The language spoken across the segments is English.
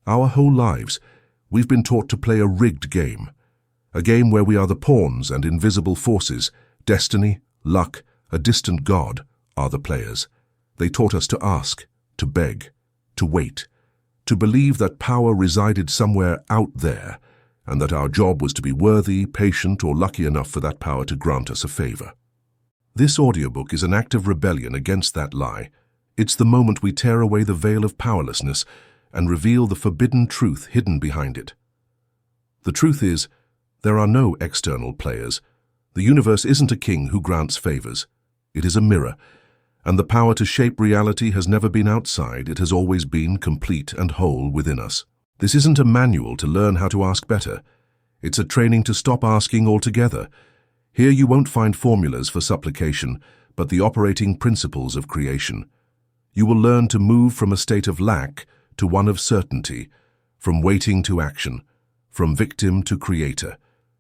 Our whole lives, we've been taught to play a rigged game. A game where we are the pawns and invisible forces, destiny, luck, a distant god, are the players. They taught us to ask, to beg, to wait, to believe that power resided somewhere out there, and that our job was to be worthy, patient, or lucky enough for that power to grant us a favor. This audiobook is an act of rebellion against that lie. It's the moment we tear away the veil of powerlessness and reveal the forbidden truth hidden behind it. The truth is, there are no external players. The universe isn't a king who grants favors. It is a mirror, and the power to shape reality has never been outside. It has always been complete and whole within us. This isn't a manual to learn how to ask better. It's a training to stop asking altogether. Here you won't find formulas for supplication, but the operating principles of creation. You will learn to move from a state of lack to one of certainty, from waiting to action, from victim to creator.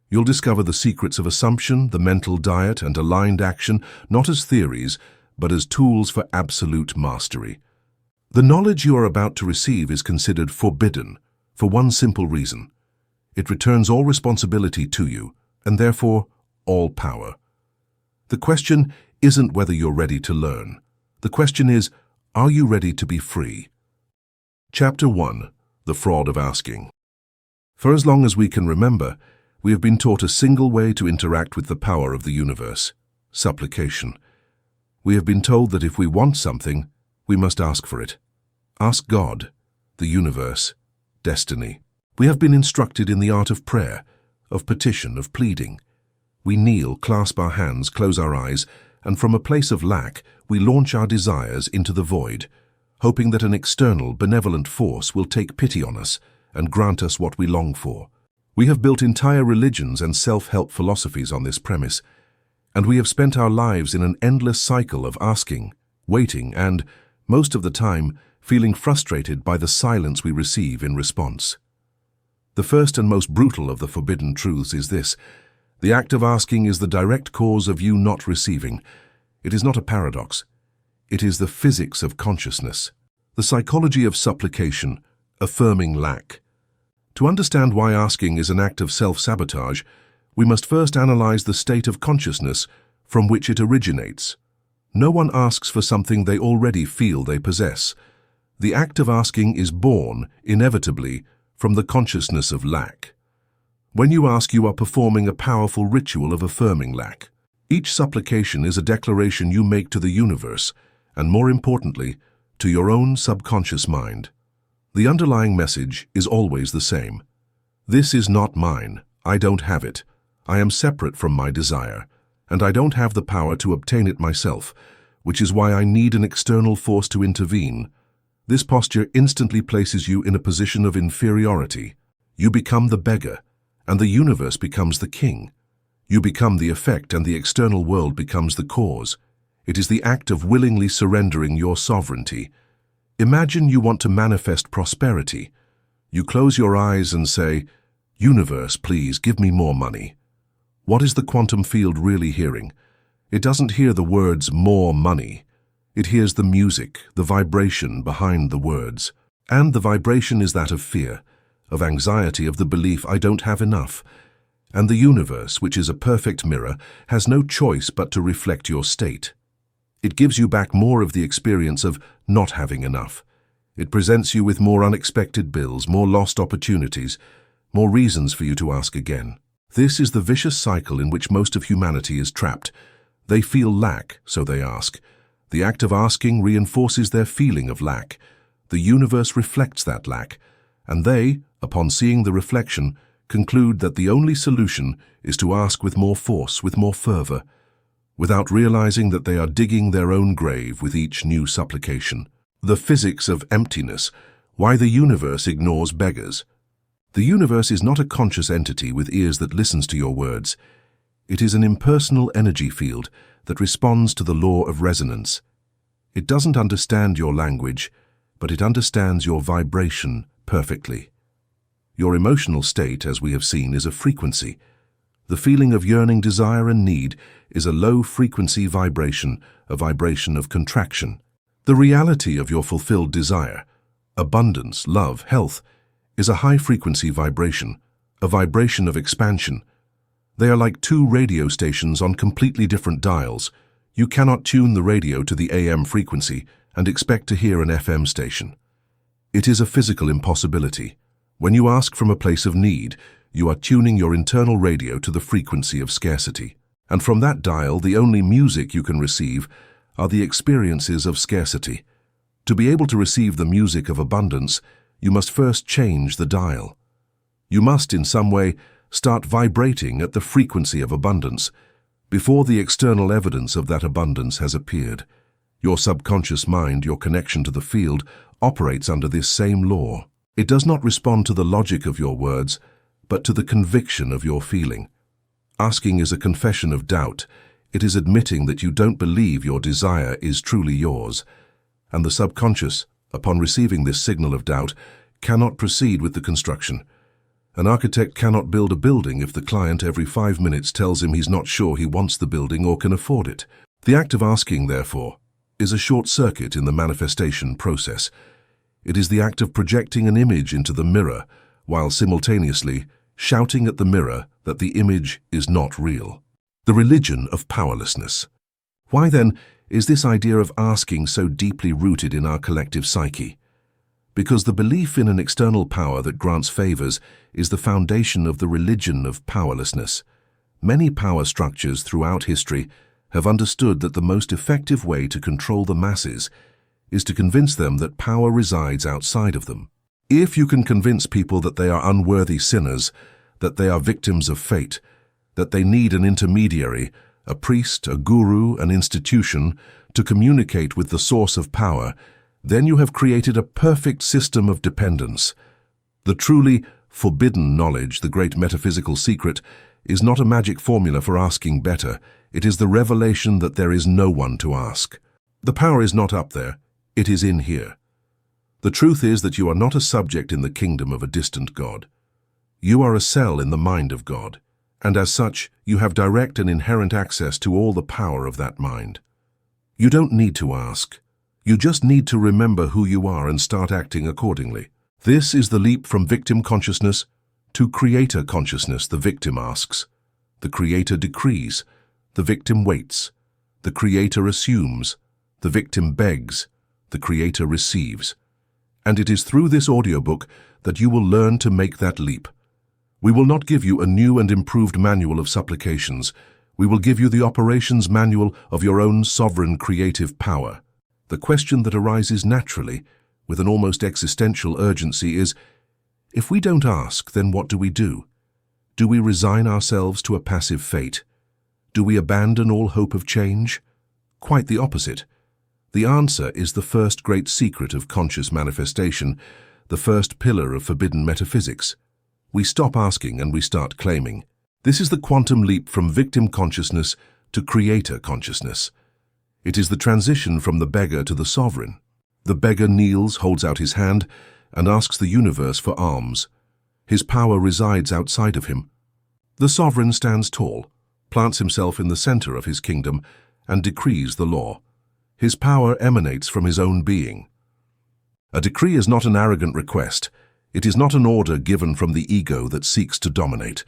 You'll discover the secrets of assumption, the mental diet, and aligned action, not as theories, but as tools for absolute mastery. The knowledge you are about to receive is considered forbidden for one simple reason. It returns all responsibility to you, and therefore all power. The question isn't whether you're ready to learn. The question is, are you ready to be free? Chapter 1. The Fraud of Asking. For as long as we can remember, we have been taught a single way to interact with the power of the universe: supplication. We have been told that if we want something, we must ask for it. Ask God, the universe, destiny. We have been instructed in the art of prayer, of petition, of pleading. We kneel, clasp our hands, close our eyes, and from a place of lack, we launch our desires into the void, hoping that an external, benevolent force will take pity on us and grant us what we long for. We have built entire religions and self-help philosophies on this premise, and we have spent our lives in an endless cycle of asking, waiting, and, most of the time, feeling frustrated by the silence we receive in response. The first and most brutal of the forbidden truths is this: the act of asking is the direct cause of you not receiving. It is not a paradox. It is the physics of consciousness, the psychology of supplication, affirming lack. To understand why asking is an act of self-sabotage, we must first analyze the state of consciousness from which it originates. No one asks for something they already feel they possess. The act of asking is born, inevitably, from the consciousness of lack. When you ask, you are performing a powerful ritual of affirming lack. Each supplication is a declaration you make to the universe, and more importantly, to your own subconscious mind. The underlying message is always the same. This is not mine. I don't have it. I am separate from my desire, and I don't have the power to obtain it myself, which is why I need an external force to intervene. This posture instantly places you in a position of inferiority. You become the beggar, and the universe becomes the king. You become the effect, and the external world becomes the cause. It is the act of willingly surrendering your sovereignty. Imagine you want to manifest prosperity. You close your eyes and say, "Universe, please give me more money." What is the quantum field really hearing? It doesn't hear the words "more money." It hears the music, the vibration behind the words. And the vibration is that of fear, of anxiety, of the belief I don't have enough. And the universe, which is a perfect mirror, has no choice but to reflect your state. It gives you back more of the experience of not having enough. It presents you with more unexpected bills, more lost opportunities, more reasons for you to ask again. This is the vicious cycle in which most of humanity is trapped. They feel lack, so they ask. The act of asking reinforces their feeling of lack. The universe reflects that lack, and they, upon seeing the reflection, conclude that the only solution is to ask with more force, with more fervor, without realizing that they are digging their own grave with each new supplication. The physics of emptiness: why the universe ignores beggars. The universe is not a conscious entity with ears that listens to your words. It is an impersonal energy field that responds to the law of resonance. It doesn't understand your language, but it understands your vibration perfectly. Your emotional state, as we have seen, is a frequency. The feeling of yearning, desire, and need is a low-frequency vibration, a vibration of contraction. The reality of your fulfilled desire, abundance, love, health, is a high-frequency vibration, a vibration of expansion. They are like two radio stations on completely different dials. You cannot tune the radio to the AM frequency and expect to hear an FM station. It is a physical impossibility. When you ask from a place of need, you are tuning your internal radio to the frequency of scarcity. And from that dial, the only music you can receive are the experiences of scarcity. To be able to receive the music of abundance, you must first change the dial. You must, in some way, start vibrating at the frequency of abundance before the external evidence of that abundance has appeared. Your subconscious mind, your connection to the field, operates under this same law. It does not respond to the logic of your words, but to the conviction of your feeling. Asking is a confession of doubt. It is admitting that you don't believe your desire is truly yours. And the subconscious, upon receiving this signal of doubt, cannot proceed with the construction. An architect cannot build a building if the client every 5 minutes tells him he's not sure he wants the building or can afford it. The act of asking, therefore, is a short circuit in the manifestation process. It is the act of projecting an image into the mirror while simultaneously shouting at the mirror that the image is not real. The religion of powerlessness. Why then is this idea of asking so deeply rooted in our collective psyche? Because the belief in an external power that grants favors is the foundation of the religion of powerlessness. Many power structures throughout history have understood that the most effective way to control the masses is to convince them that power resides outside of them. If you can convince people that they are unworthy sinners, that they are victims of fate, that they need an intermediary, a priest, a guru, an institution, to communicate with the source of power, then you have created a perfect system of dependence. The truly forbidden knowledge, the great metaphysical secret, is not a magic formula for asking better. It is the revelation that there is no one to ask. The power is not up there. It is in here. The truth is that you are not a subject in the kingdom of a distant God. You are a cell in the mind of God, and as such, you have direct and inherent access to all the power of that mind. You don't need to ask. You just need to remember who you are and start acting accordingly. This is the leap from victim consciousness to creator consciousness. The victim asks. The creator decrees. The victim waits. The creator assumes. The victim begs. The creator receives. And it is through this audiobook that you will learn to make that leap. We will not give you a new and improved manual of supplications. We will give you the operations manual of your own sovereign creative power. The question that arises naturally, with an almost existential urgency, is, if we don't ask, then what do we do? Do we resign ourselves to a passive fate? Do we abandon all hope of change? Quite the opposite. The answer is the first great secret of conscious manifestation, the first pillar of forbidden metaphysics. We stop asking and we start claiming. This is the quantum leap from victim consciousness to creator consciousness. It is the transition from the beggar to the sovereign. The beggar kneels, holds out his hand, and asks the universe for alms. His power resides outside of him. The sovereign stands tall, plants himself in the center of his kingdom, and decrees the law. His power emanates from his own being. A decree is not an arrogant request. It is not an order given from the ego that seeks to dominate.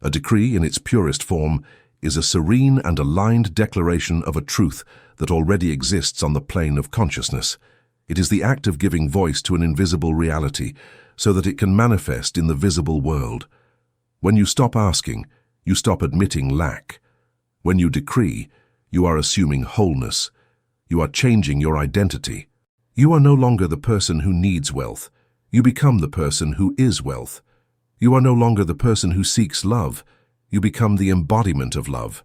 A decree, in its purest form, is a serene and aligned declaration of a truth that already exists on the plane of consciousness. It is the act of giving voice to an invisible reality so that it can manifest in the visible world. When you stop asking, you stop admitting lack. When you decree, you are assuming wholeness. You are changing your identity. You are no longer the person who needs wealth. You become the person who is wealth. You are no longer the person who seeks love. You become the embodiment of love.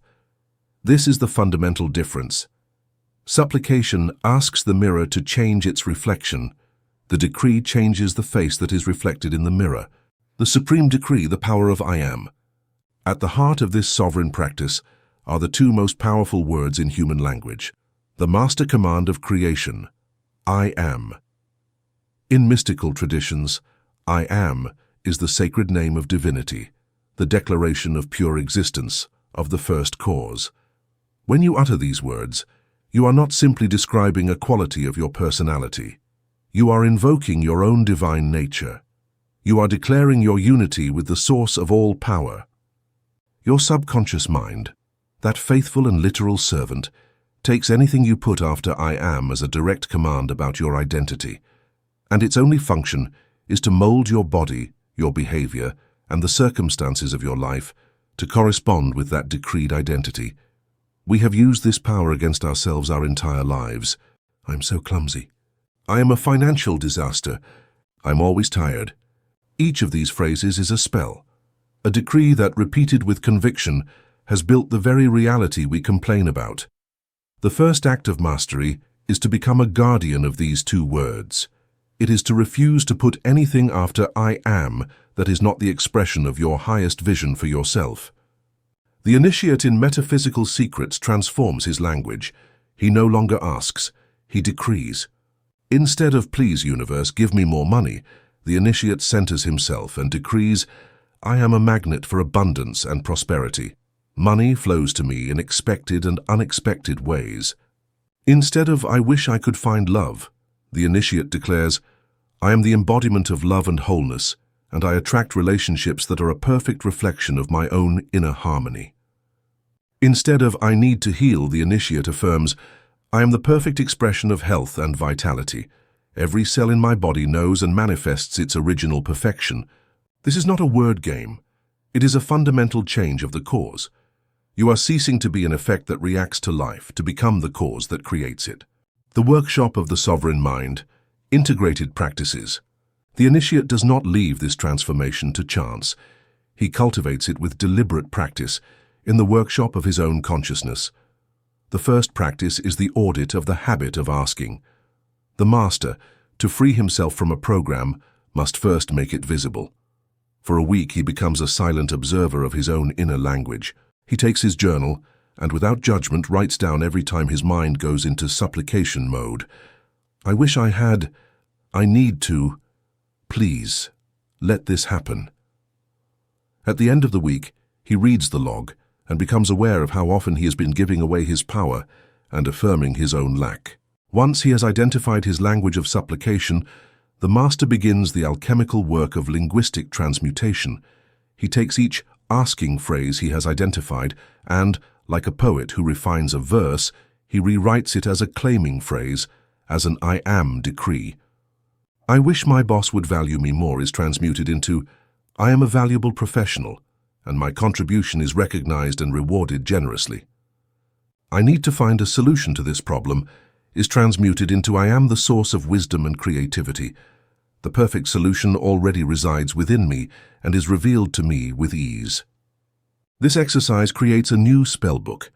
This is the fundamental difference. Supplication asks the mirror to change its reflection. The decree changes the face that is reflected in the mirror. The supreme decree, the power of I am. At the heart of this sovereign practice are the two most powerful words in human language. The master command of creation, I am. In mystical traditions, I am is the sacred name of divinity, the declaration of pure existence, of the first cause. When you utter these words, you are not simply describing a quality of your personality. You are invoking your own divine nature. You are declaring your unity with the source of all power. Your subconscious mind, that faithful and literal servant, takes anything you put after I am as a direct command about your identity, and its only function is to mold your body, your behavior, and the circumstances of your life to correspond with that decreed identity. We have used this power against ourselves our entire lives. I'm so clumsy. I am a financial disaster. I'm always tired. Each of these phrases is a spell, a decree that, repeated with conviction, has built the very reality we complain about. The first act of mastery is to become a guardian of these two words. It is to refuse to put anything after I am that is not the expression of your highest vision for yourself. The initiate in Metaphysical Secrets transforms his language. He no longer asks, he decrees. Instead of "Please, universe, give me more money," the initiate centers himself and decrees, "I am a magnet for abundance and prosperity. Money flows to me in expected and unexpected ways." Instead of "I wish I could find love," the initiate declares, "I am the embodiment of love and wholeness, and I attract relationships that are a perfect reflection of my own inner harmony." Instead of "I need to heal," the initiate affirms, "I am the perfect expression of health and vitality. Every cell in my body knows and manifests its original perfection." This is not a word game. It is a fundamental change of the cause. You are ceasing to be an effect that reacts to life to become the cause that creates it. The workshop of the sovereign mind, integrated practices. The initiate does not leave this transformation to chance. He cultivates it with deliberate practice in the workshop of his own consciousness. The first practice is the audit of the habit of asking. The master, to free himself from a program, must first make it visible. For a week he becomes a silent observer of his own inner language. He takes his journal and without judgment writes down every time his mind goes into supplication mode. "I wish I had," "I need to," "Please, let this happen." At the end of the week, he reads the log and becomes aware of how often he has been giving away his power and affirming his own lack. Once he has identified his language of supplication, the master begins the alchemical work of linguistic transmutation. He takes each asking phrase he has identified and, like a poet who refines a verse, he rewrites it as a claiming phrase, as an I am decree. "I wish my boss would value me more" is transmuted into "I am a valuable professional, and my contribution is recognized and rewarded generously." "I need to find a solution to this problem" is transmuted into "I am the source of wisdom and creativity. The perfect solution already resides within me and is revealed to me with ease." This exercise creates a new spellbook,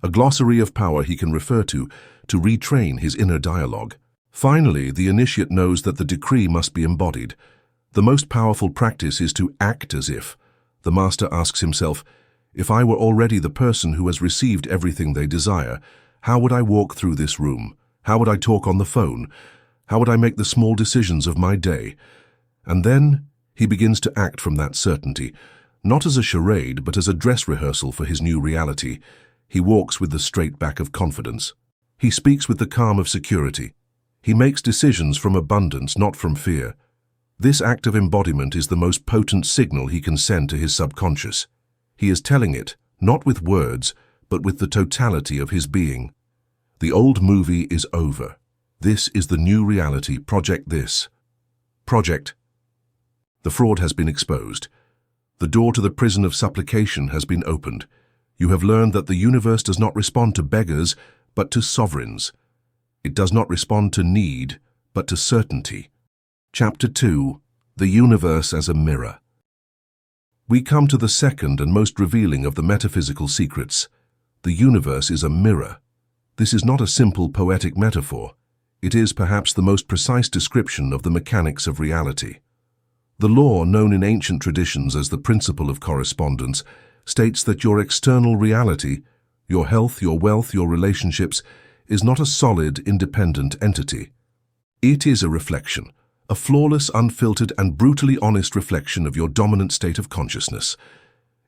a glossary of power he can refer to retrain his inner dialogue. Finally, the initiate knows that the decree must be embodied. The most powerful practice is to act as if. The master asks himself, "If I were already the person who has received everything they desire, how would I walk through this room? How would I talk on the phone? How would I make the small decisions of my day?" And then he begins to act from that certainty, not as a charade, but as a dress rehearsal for his new reality. He walks with the straight back of confidence. He speaks with the calm of security. He makes decisions from abundance, not from fear. This act of embodiment is the most potent signal he can send to his subconscious. He is telling it, not with words, but with the totality of his being. The old movie is over. This is the new reality. Project this. Project. The fraud has been exposed. The door to the prison of supplication has been opened. You have learned that the universe does not respond to beggars, but to sovereigns. It does not respond to need, but to certainty. Chapter 2. The Universe as a Mirror. We come to the second and most revealing of the metaphysical secrets. The universe is a mirror. This is not a simple poetic metaphor. It is perhaps the most precise description of the mechanics of reality. The law, known in ancient traditions as the principle of correspondence, states that your external reality, your health, your wealth, your relationships, is not a solid, independent entity. It is a reflection, a flawless, unfiltered, and brutally honest reflection of your dominant state of consciousness.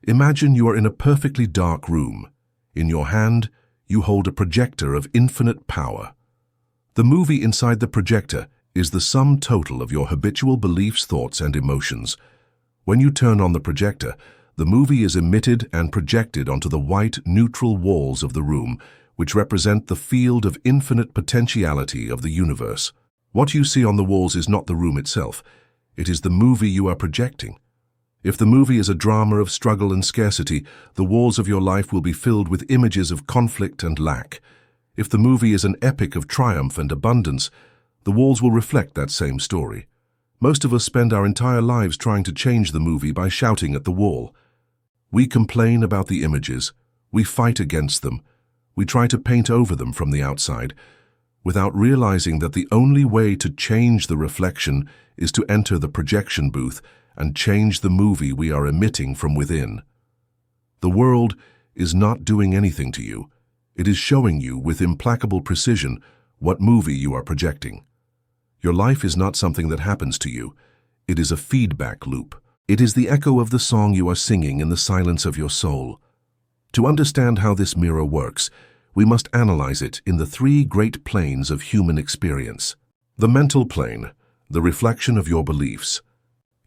Imagine you are in a perfectly dark room. In your hand, you hold a projector of infinite power. The movie inside the projector is the sum total of your habitual beliefs, thoughts, and emotions. When you turn on the projector, the movie is emitted and projected onto the white, neutral walls of the room, which represent the field of infinite potentiality of the universe. What you see on the walls is not the room itself. It is the movie you are projecting. If the movie is a drama of struggle and scarcity, the walls of your life will be filled with images of conflict and lack. If the movie is an epic of triumph and abundance, the walls will reflect that same story. Most of us spend our entire lives trying to change the movie by shouting at the wall. We complain about the images. We fight against them. We try to paint over them from the outside, without realizing that the only way to change the reflection is to enter the projection booth and change the movie we are emitting from within. The world is not doing anything to you. It is showing you with implacable precision what movie you are projecting. Your life is not something that happens to you. It is a feedback loop. It is the echo of the song you are singing in the silence of your soul. To understand how this mirror works, we must analyze it in the three great planes of human experience. The mental plane, the reflection of your beliefs.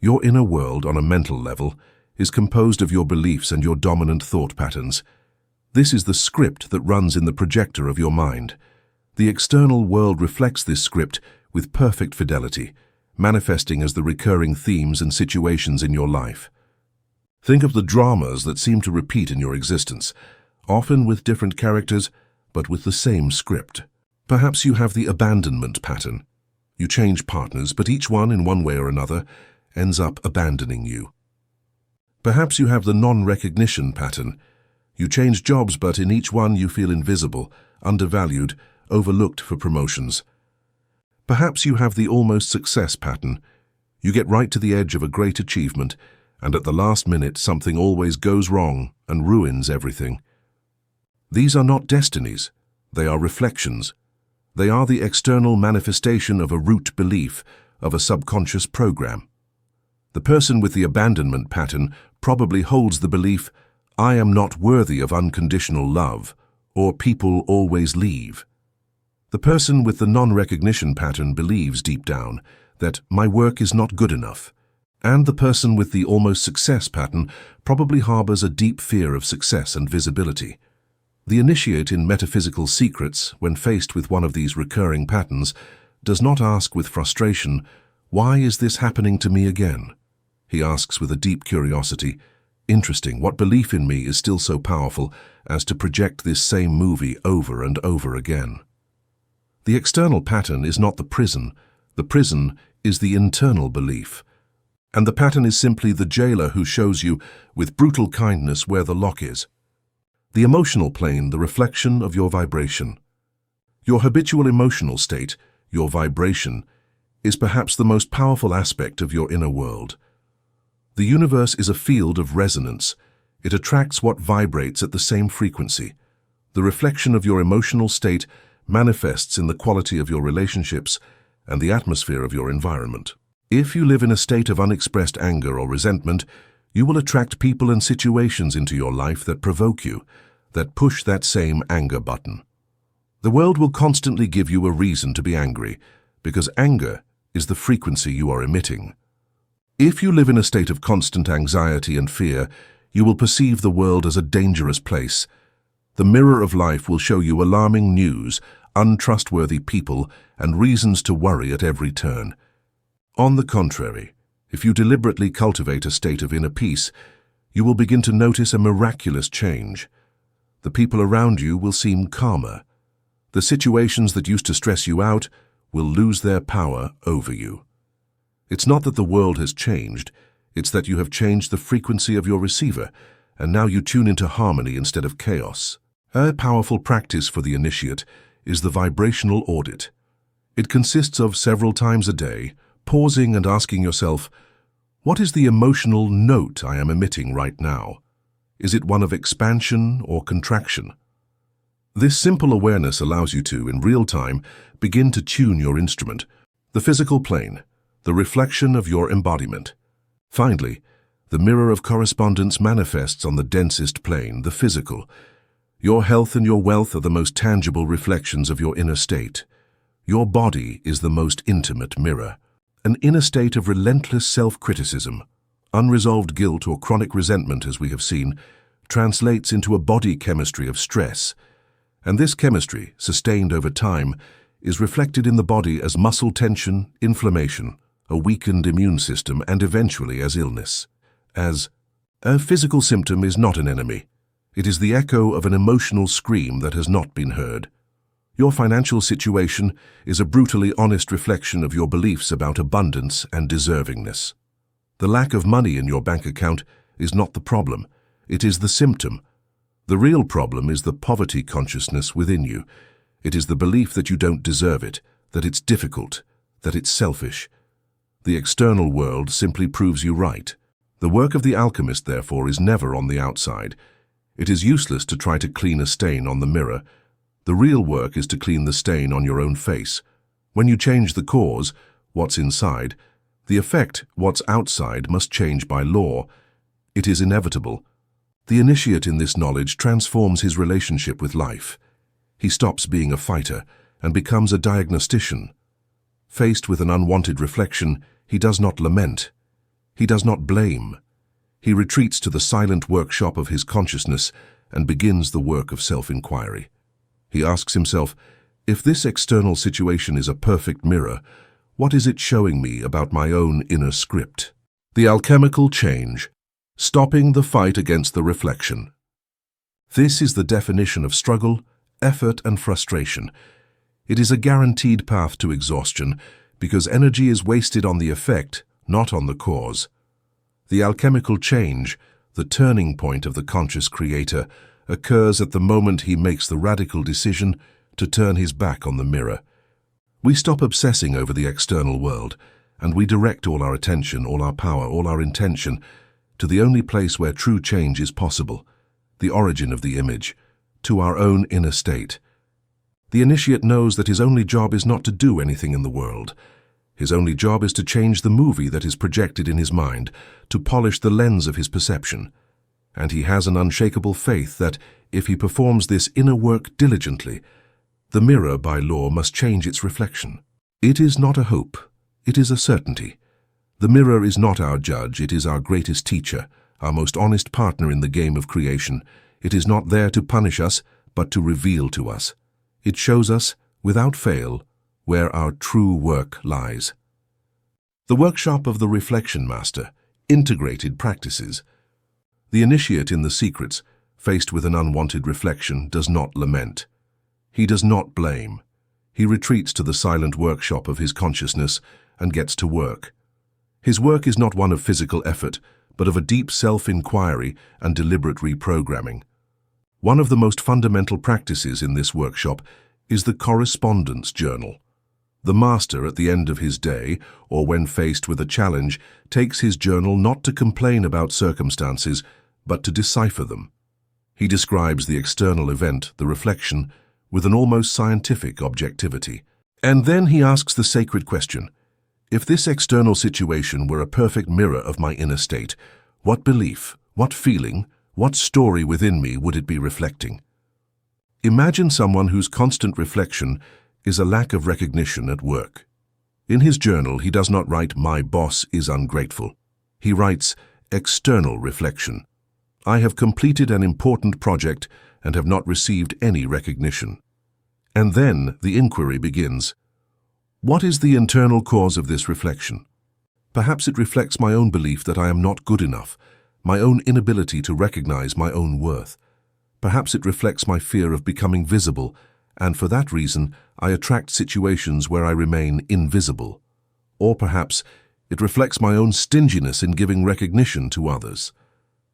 Your inner world on a mental level is composed of your beliefs and your dominant thought patterns. This is the script that runs in the projector of your mind. The external world reflects this script with perfect fidelity, manifesting as the recurring themes and situations in your life. Think of the dramas that seem to repeat in your existence, often with different characters, but with the same script. Perhaps you have the abandonment pattern. You change partners, but each one, in one way or another, ends up abandoning you. Perhaps you have the non-recognition pattern. You change jobs, but in each one you feel invisible, undervalued, overlooked for promotions. Perhaps you have the almost success pattern. You get right to the edge of a great achievement, and at the last minute something always goes wrong and ruins everything. These are not destinies. They are reflections. They are the external manifestation of a root belief, of a subconscious program. The person with the abandonment pattern probably holds the belief, "I am not worthy of unconditional love," or "people always leave." The person with the non-recognition pattern believes deep down that "my work is not good enough." And the person with the almost success pattern probably harbors a deep fear of success and visibility. The initiate in Metaphysical Secrets, when faced with one of these recurring patterns, does not ask with frustration, "Why is this happening to me again?" He asks with a deep curiosity, "Interesting, what belief in me is still so powerful as to project this same movie over and over again?" The external pattern is not the prison is the internal belief. And the pattern is simply the jailer who shows you with brutal kindness where the lock is. The emotional plane, the reflection of your vibration. Your habitual emotional state, your vibration, is perhaps the most powerful aspect of your inner world. The universe is a field of resonance. It attracts what vibrates at the same frequency. The reflection of your emotional state manifests in the quality of your relationships and the atmosphere of your environment. If you live in a state of unexpressed anger or resentment, you will attract people and situations into your life that provoke you, that push that same anger button. The world will constantly give you a reason to be angry, because anger is the frequency you are emitting. If you live in a state of constant anxiety and fear, you will perceive the world as a dangerous place. The mirror of life will show you alarming news, untrustworthy people, and reasons to worry at every turn. On the contrary, if you deliberately cultivate a state of inner peace, you will begin to notice a miraculous change. The people around you will seem calmer. The situations that used to stress you out will lose their power over you. It's not that the world has changed, it's that you have changed the frequency of your receiver, and now you tune into harmony instead of chaos. A powerful practice for the initiate is the vibrational audit. It consists of several times a day, pausing and asking yourself, what is the emotional note I am emitting right now? Is it one of expansion or contraction? This simple awareness allows you to, in real time, begin to tune your instrument, the physical plane, the reflection of your embodiment. Finally, the mirror of correspondence manifests on the densest plane, the physical. Your health and your wealth are the most tangible reflections of your inner state. Your body is the most intimate mirror. An inner state of relentless self-criticism, unresolved guilt or chronic resentment, as we have seen, translates into a body chemistry of stress. And this chemistry, sustained over time, is reflected in the body as muscle tension, inflammation, a weakened immune system, and eventually as illness. As a physical symptom is not an enemy. It is the echo of an emotional scream that has not been heard. Your financial situation is a brutally honest reflection of your beliefs about abundance and deservingness. The lack of money in your bank account is not the problem. It is the symptom. The real problem is the poverty consciousness within you. It is the belief that you don't deserve it, that it's difficult, that it's selfish. The external world simply proves you right. The work of the alchemist, therefore, is never on the outside. It is useless to try to clean a stain on the mirror. The real work is to clean the stain on your own face. When you change the cause, what's inside, the effect, what's outside, must change by law. It is inevitable. The initiate in this knowledge transforms his relationship with life. He stops being a fighter and becomes a diagnostician. Faced with an unwanted reflection, he does not lament. He does not blame. He retreats to the silent workshop of his consciousness and begins the work of self-inquiry. He asks himself, if this external situation is a perfect mirror, what is it showing me about my own inner script? The alchemical change, stopping the fight against the reflection. This is the definition of struggle, effort, and frustration. It is a guaranteed path to exhaustion because energy is wasted on the effect, not on the cause. The alchemical change, the turning point of the conscious creator, occurs at the moment he makes the radical decision to turn his back on the mirror. We stop obsessing over the external world, and we direct all our attention, all our power, all our intention to the only place where true change is possible, the origin of the image, to our own inner state. The initiate knows that his only job is not to do anything in the world. His only job is to change the movie that is projected in his mind, to polish the lens of his perception. And he has an unshakable faith that, if he performs this inner work diligently, the mirror by law must change its reflection. It is not a hope, it is a certainty. The mirror is not our judge, it is our greatest teacher, our most honest partner in the game of creation. It is not there to punish us, but to reveal to us. It shows us, without fail, where our true work lies. The workshop of the reflection master, integrated practices. The initiate in the secrets, faced with an unwanted reflection, does not lament. He does not blame. He retreats to the silent workshop of his consciousness and gets to work. His work is not one of physical effort, but of a deep self-inquiry and deliberate reprogramming. One of the most fundamental practices in this workshop is the correspondence journal. The master, at the end of his day, or when faced with a challenge, takes his journal not to complain about circumstances, but to decipher them. He describes the external event, the reflection, with an almost scientific objectivity. And then he asks the sacred question, if this external situation were a perfect mirror of my inner state, what belief, what feeling, what story within me would it be reflecting? Imagine someone whose constant reflection is a lack of recognition at work. In his journal, he does not write, "My boss is ungrateful." He writes, "External reflection. I have completed an important project and have not received any recognition." And then the inquiry begins. What is the internal cause of this reflection? Perhaps it reflects my own belief that I am not good enough, my own inability to recognize my own worth. Perhaps it reflects my fear of becoming visible, and for that reason I attract situations where I remain invisible. Or perhaps it reflects my own stinginess in giving recognition to others.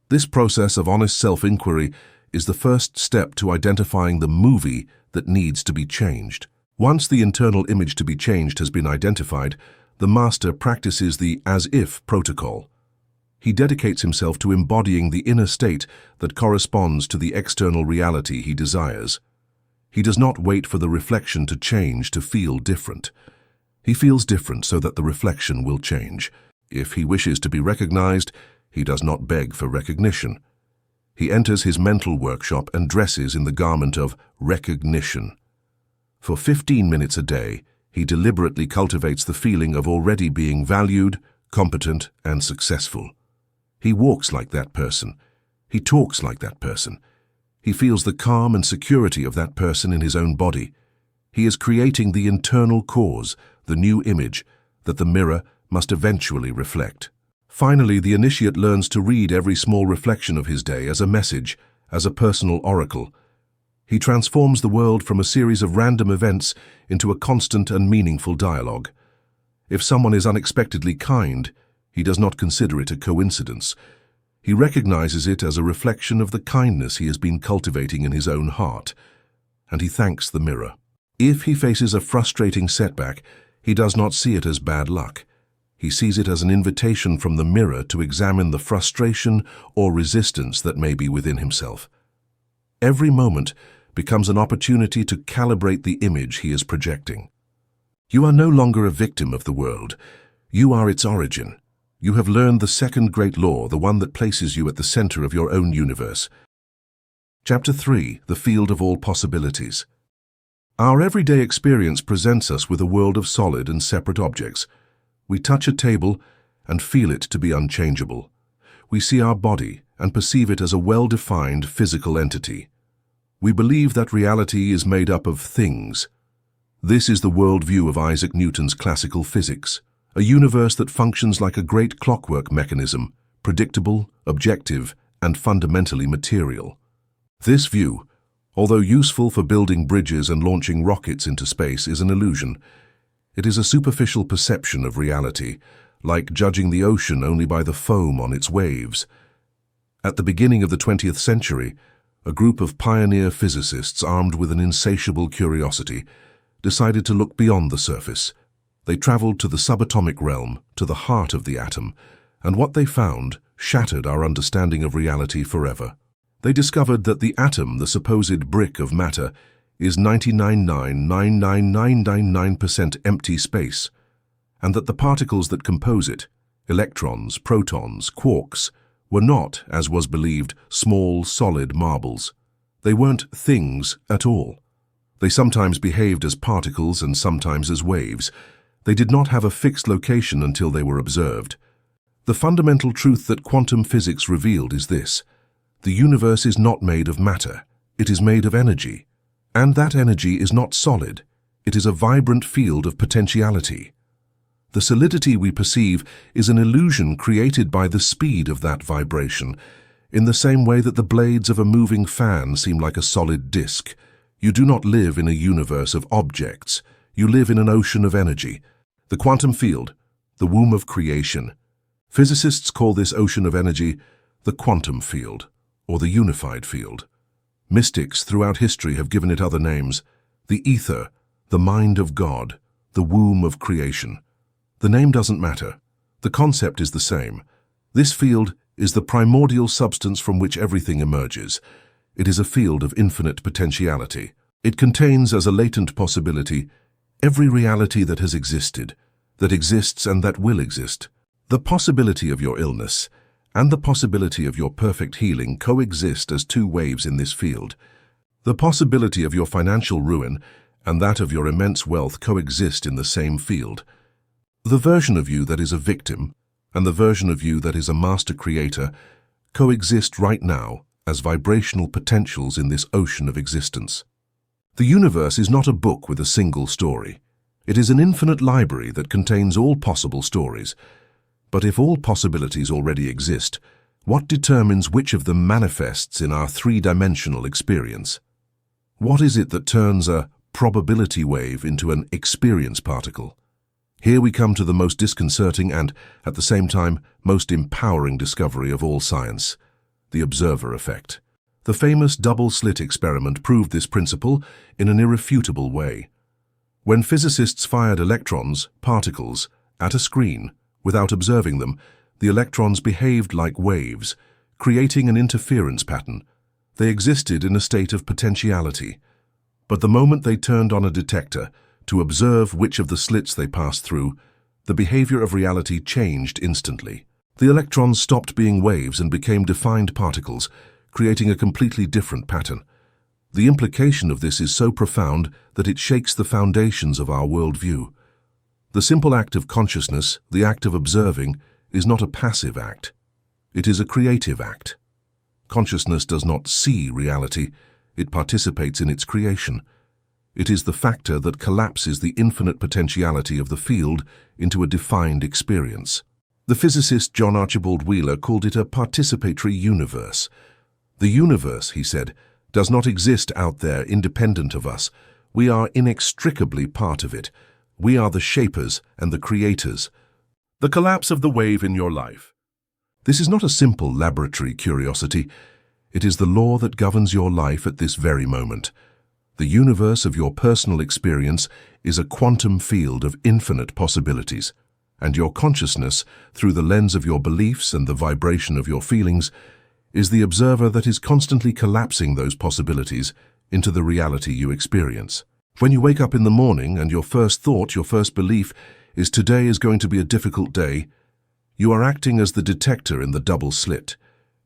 This process of honest self-inquiry is the first step to identifying the movie that needs to be changed. Once the internal image to be changed has been identified, the master practices the as-if protocol. He dedicates himself to embodying the inner state that corresponds to the external reality he desires. He does not wait for the reflection to change to feel different. He feels different so that the reflection will change. If he wishes to be recognized, he does not beg for recognition. He enters his mental workshop and dresses in the garment of recognition. For 15 minutes a day, He deliberately cultivates the feeling of already being valued, competent, and successful. He walks like that person. He talks like that person. He feels the calm and security of that person in his own body. He is creating the internal cause, the new image, that the mirror must eventually reflect. Finally, the initiate learns to read every small reflection of his day as a message, as a personal oracle. He transforms the world from a series of random events into a constant and meaningful dialogue. If someone is unexpectedly kind, he does not consider it a coincidence. He recognizes it as a reflection of the kindness he has been cultivating in his own heart, and he thanks the mirror. If he faces a frustrating setback, he does not see it as bad luck. He sees it as an invitation from the mirror to examine the frustration or resistance that may be within himself. Every moment becomes an opportunity to calibrate the image he is projecting. You are no longer a victim of the world. You are its origin. You have learned the second great law, the one that places you at the center of your own universe. Chapter 3. The Field of All Possibilities. Our everyday experience presents us with a world of solid and separate objects. We touch a table and feel it to be unchangeable. We see our body and perceive it as a well-defined physical entity. We believe that reality is made up of things. This is the worldview of Isaac Newton's classical physics, a universe that functions like a great clockwork mechanism, predictable, objective, and fundamentally material. This view, although useful for building bridges and launching rockets into space, is an illusion. It is a superficial perception of reality, like judging the ocean only by the foam on its waves. At the beginning of the 20th century, a group of pioneer physicists armed with an insatiable curiosity decided to look beyond the surface. They traveled to the subatomic realm, to the heart of the atom, and what they found shattered our understanding of reality forever. They discovered that the atom, the supposed brick of matter, is 99.99999% empty space, and that the particles that compose it, electrons, protons, quarks, were not, as was believed, small, solid marbles. They weren't things at all. They sometimes behaved as particles and sometimes as waves. They did not have a fixed location until they were observed. The fundamental truth that quantum physics revealed is this: the universe is not made of matter, it is made of energy. And that energy is not solid, it is a vibrant field of potentiality. The solidity we perceive is an illusion created by the speed of that vibration, in the same way that the blades of a moving fan seem like a solid disk. You do not live in a universe of objects, you live in an ocean of energy. The quantum field, the womb of creation. Physicists call this ocean of energy the quantum field, or the unified field. Mystics throughout history have given it other names: the ether, the mind of God, the womb of creation. The name doesn't matter. The concept is the same. This field is the primordial substance from which everything emerges. It is a field of infinite potentiality. It contains as a latent possibility every reality that has existed, that exists and that will exist. The possibility of your illness and the possibility of your perfect healing coexist as two waves in this field. The possibility of your financial ruin and that of your immense wealth coexist in the same field. The version of you that is a victim and the version of you that is a master creator coexist right now as vibrational potentials in this ocean of existence. The universe is not a book with a single story. It is an infinite library that contains all possible stories. But if all possibilities already exist, what determines which of them manifests in our three-dimensional experience? What is it that turns a probability wave into an experience particle? Here we come to the most disconcerting and, at the same time, most empowering discovery of all science: the observer effect. The famous double-slit experiment proved this principle in an irrefutable way. When physicists fired electrons, particles, at a screen, without observing them, the electrons behaved like waves, creating an interference pattern. They existed in a state of potentiality. But the moment they turned on a detector to observe which of the slits they passed through, the behavior of reality changed instantly. The electrons stopped being waves and became defined particles, creating a completely different pattern. The implication of this is so profound that it shakes the foundations of our worldview. The simple act of consciousness, the act of observing, is not a passive act. It is a creative act. Consciousness does not see reality, it participates in its creation. It is the factor that collapses the infinite potentiality of the field into a defined experience. The physicist John Archibald Wheeler called it a participatory universe. The universe, he said, does not exist out there independent of us. We are inextricably part of it. We are the shapers and the creators. The collapse of the wave in your life. This is not a simple laboratory curiosity. It is the law that governs your life at this very moment. The universe of your personal experience is a quantum field of infinite possibilities, and your consciousness, through the lens of your beliefs and the vibration of your feelings, is the observer that is constantly collapsing those possibilities into the reality you experience. When you wake up in the morning and your first thought, your first belief is today is going to be a difficult day, you are acting as the detector in the double slit.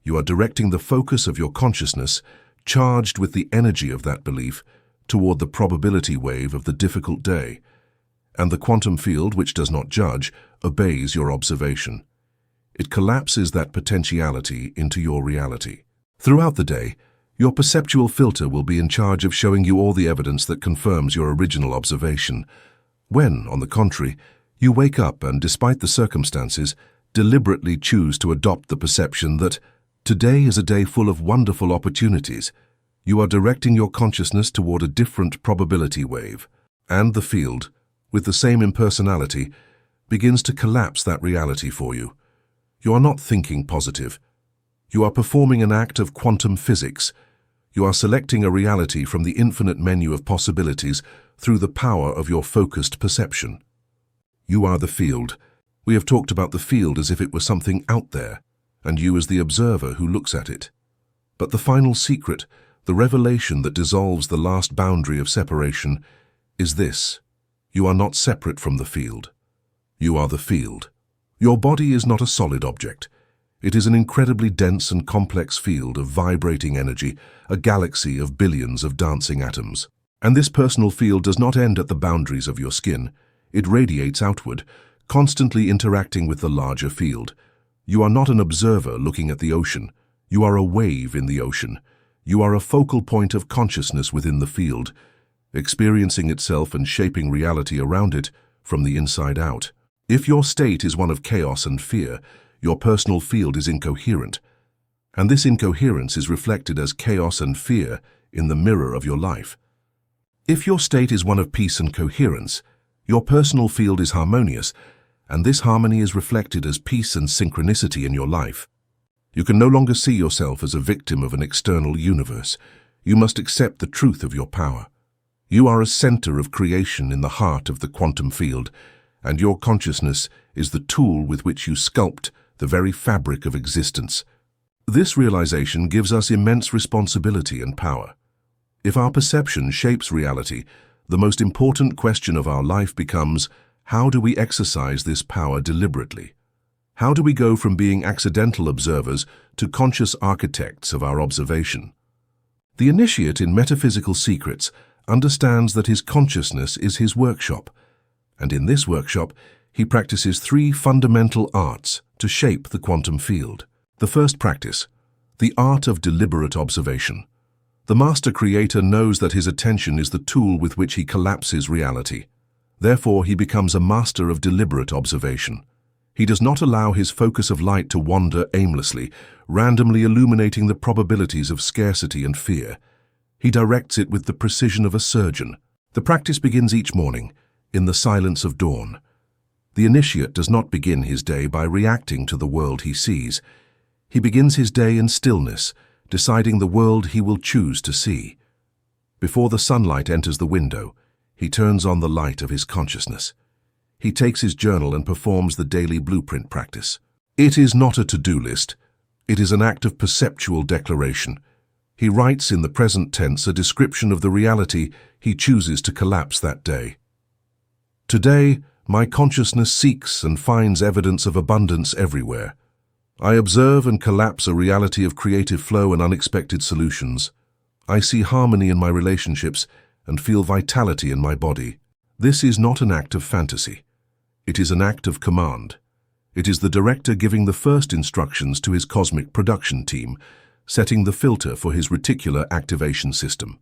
You are directing the focus of your consciousness, charged with the energy of that belief, toward the probability wave of the difficult day. And the quantum field, which does not judge, obeys your observation. It collapses that potentiality into your reality. Throughout the day, your perceptual filter will be in charge of showing you all the evidence that confirms your original observation. When, on the contrary, you wake up and, despite the circumstances, deliberately choose to adopt the perception that today is a day full of wonderful opportunities, you are directing your consciousness toward a different probability wave, and the field, with the same impersonality, begins to collapse that reality for you. You are not thinking positive. You are performing an act of quantum physics. You are selecting a reality from the infinite menu of possibilities through the power of your focused perception. You are the field. We have talked about the field as if it were something out there, and you as the observer who looks at it. But the final secret, the revelation that dissolves the last boundary of separation, is this: you are not separate from the field. You are the field. Your body is not a solid object. It is an incredibly dense and complex field of vibrating energy, a galaxy of billions of dancing atoms. And this personal field does not end at the boundaries of your skin. It radiates outward, constantly interacting with the larger field. You are not an observer looking at the ocean. You are a wave in the ocean. You are a focal point of consciousness within the field, experiencing itself and shaping reality around it from the inside out. If your state is one of chaos and fear, your personal field is incoherent, and this incoherence is reflected as chaos and fear in the mirror of your life. If your state is one of peace and coherence, your personal field is harmonious, and this harmony is reflected as peace and synchronicity in your life. You can no longer see yourself as a victim of an external universe. You must accept the truth of your power. You are a center of creation in the heart of the quantum field, and your consciousness is the tool with which you sculpt the very fabric of existence. This realization gives us immense responsibility and power. If our perception shapes reality, the most important question of our life becomes, how do we exercise this power deliberately? How do we go from being accidental observers to conscious architects of our observation? The initiate in Metaphysical Secrets understands that his consciousness is his workshop, and in this workshop, he practices 3 fundamental arts to shape the quantum field. The first practice, the art of deliberate observation. The master creator knows that his attention is the tool with which he collapses reality. Therefore, he becomes a master of deliberate observation. He does not allow his focus of light to wander aimlessly, randomly illuminating the probabilities of scarcity and fear. He directs it with the precision of a surgeon. The practice begins each morning, in the silence of dawn. The initiate does not begin his day by reacting to the world he sees. He begins his day in stillness, deciding the world he will choose to see. Before the sunlight enters the window, he turns on the light of his consciousness. He takes his journal and performs the daily blueprint practice. It is not a to-do list. It is an act of perceptual declaration. He writes in the present tense a description of the reality he chooses to collapse that day. Today, my consciousness seeks and finds evidence of abundance everywhere. I observe and collapse a reality of creative flow and unexpected solutions. I see harmony in my relationships and feel vitality in my body. This is not an act of fantasy. It is an act of command. It is the director giving the first instructions to his cosmic production team, setting the filter for his reticular activation system.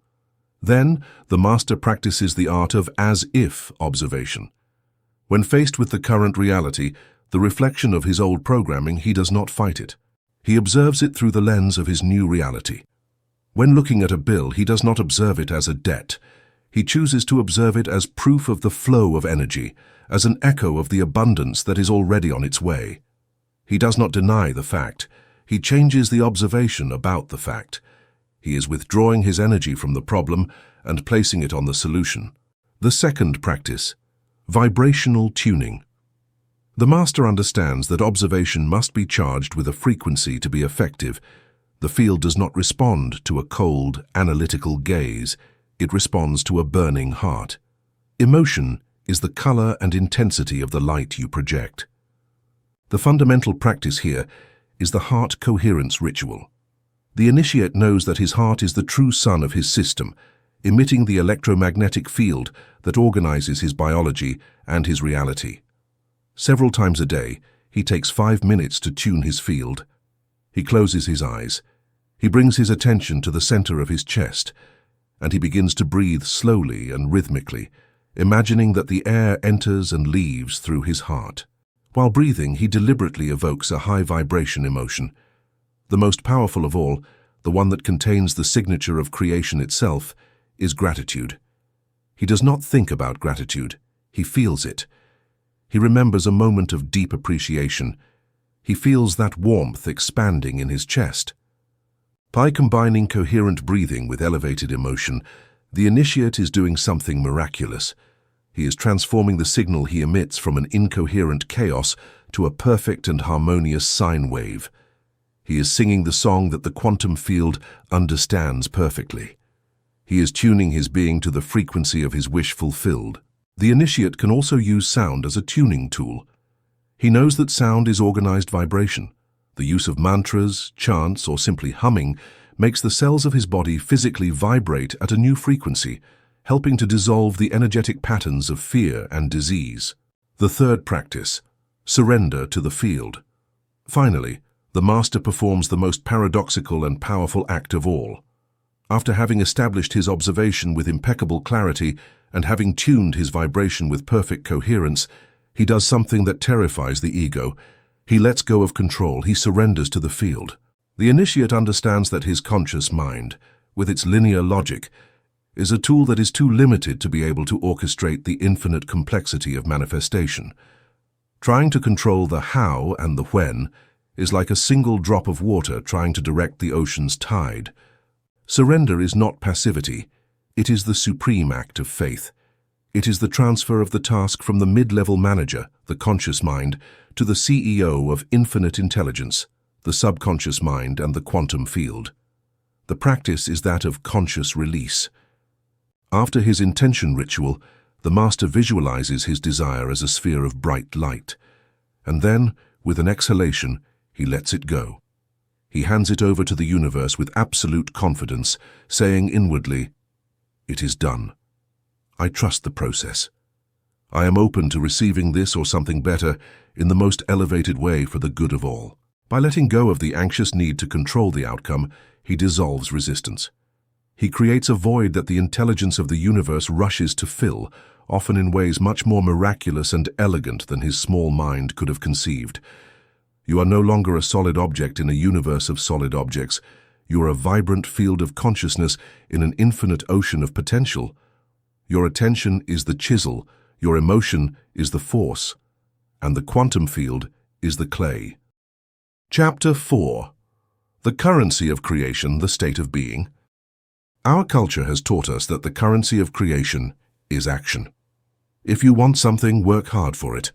Then, the master practices the art of as-if observation. When faced with the current reality, the reflection of his old programming, he does not fight it. He observes it through the lens of his new reality. When looking at a bill, he does not observe it as a debt. He chooses to observe it as proof of the flow of energy, as an echo of the abundance that is already on its way. He does not deny the fact. He changes the observation about the fact. He is withdrawing his energy from the problem and placing it on the solution. The second practice, vibrational tuning. The master understands that observation must be charged with a frequency to be effective. The field does not respond to a cold, analytical gaze. It responds to a burning heart. Emotion is the color and intensity of the light you project. The fundamental practice here is the heart coherence ritual. The initiate knows that his heart is the true sun of his system, emitting the electromagnetic field that organizes his biology and his reality. Several times a day, he takes 5 minutes to tune his field. He closes his eyes. He brings his attention to the center of his chest, and he begins to breathe slowly and rhythmically, imagining that the air enters and leaves through his heart. While breathing, he deliberately evokes a high vibration emotion. The most powerful of all, the one that contains the signature of creation itself, is gratitude. He does not think about gratitude. He feels it. He remembers a moment of deep appreciation. He feels that warmth expanding in his chest. By combining coherent breathing with elevated emotion, the initiate is doing something miraculous. He is transforming the signal he emits from an incoherent chaos to a perfect and harmonious sine wave. He is singing the song that the quantum field understands perfectly. He is tuning his being to the frequency of his wish fulfilled. The initiate can also use sound as a tuning tool. He knows that sound is organized vibration. The use of mantras, chants, or simply humming makes the cells of his body physically vibrate at a new frequency, helping to dissolve the energetic patterns of fear and disease. The third practice, surrender to the field. Finally, the master performs the most paradoxical and powerful act of all. After having established his observation with impeccable clarity and having tuned his vibration with perfect coherence, he does something that terrifies the ego. He lets go of control. He surrenders to the field. The initiate understands that his conscious mind, with its linear logic, is a tool that is too limited to be able to orchestrate the infinite complexity of manifestation. Trying to control the how and the when is like a single drop of water trying to direct the ocean's tide. Surrender is not passivity. It is the supreme act of faith. It is the transfer of the task from the mid-level manager, the conscious mind, to the CEO of infinite intelligence, the subconscious mind and the quantum field. The practice is that of conscious release. After his intention ritual, the master visualizes his desire as a sphere of bright light, and then, with an exhalation, he lets it go. He hands it over to the universe with absolute confidence, saying inwardly, "It is done. I trust the process. I am open to receiving this or something better in the most elevated way for the good of all." By letting go of the anxious need to control the outcome, he dissolves resistance. He creates a void that the intelligence of the universe rushes to fill, often in ways much more miraculous and elegant than his small mind could have conceived. You are no longer a solid object in a universe of solid objects. You are a vibrant field of consciousness in an infinite ocean of potential. Your attention is the chisel, your emotion is the force, and the quantum field is the clay. Chapter 4. The currency of creation, the state of being. Our culture has taught us that the currency of creation is action. If you want something, work hard for it.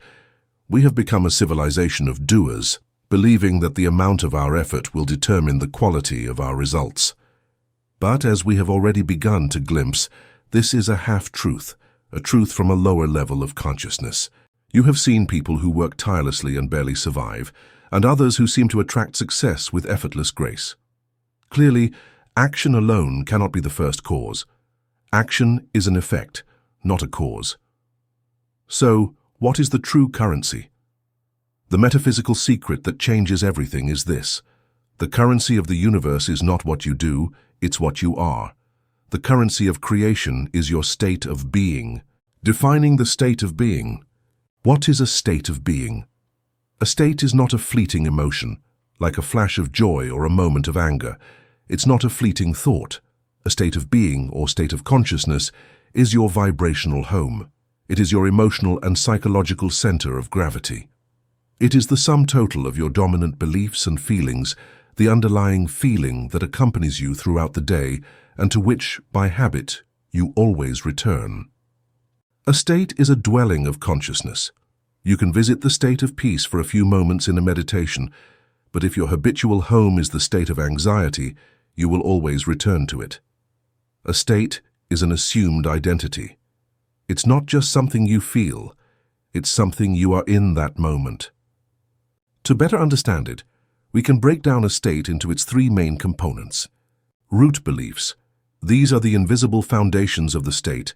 We have become a civilization of doers, believing that the amount of our effort will determine the quality of our results. But as we have already begun to glimpse, this is a half-truth, a truth from a lower level of consciousness. You have seen people who work tirelessly and barely survive, and others who seem to attract success with effortless grace. Clearly, Action alone cannot be the first cause. Action is an effect, not a cause. So, what is the true currency? The metaphysical secret that changes everything is this: the currency of the universe is not what you do, it's what you are. The currency of creation is your state of being. Defining the state of being. What is a state of being? A state is not a fleeting emotion, like a flash of joy or a moment of anger. It's not a fleeting thought. A state of being or state of consciousness is your vibrational home. It is your emotional and psychological center of gravity. It is the sum total of your dominant beliefs and feelings, the underlying feeling that accompanies you throughout the day and to which, by habit, you always return. A state is a dwelling of consciousness. You can visit the state of peace for a few moments in a meditation, but if your habitual home is the state of anxiety, you will always return to it. A state is an assumed identity. It's not just something you feel, it's something you are in that moment. To better understand it, we can break down a state into its three main components. Root beliefs. These are the invisible foundations of the state.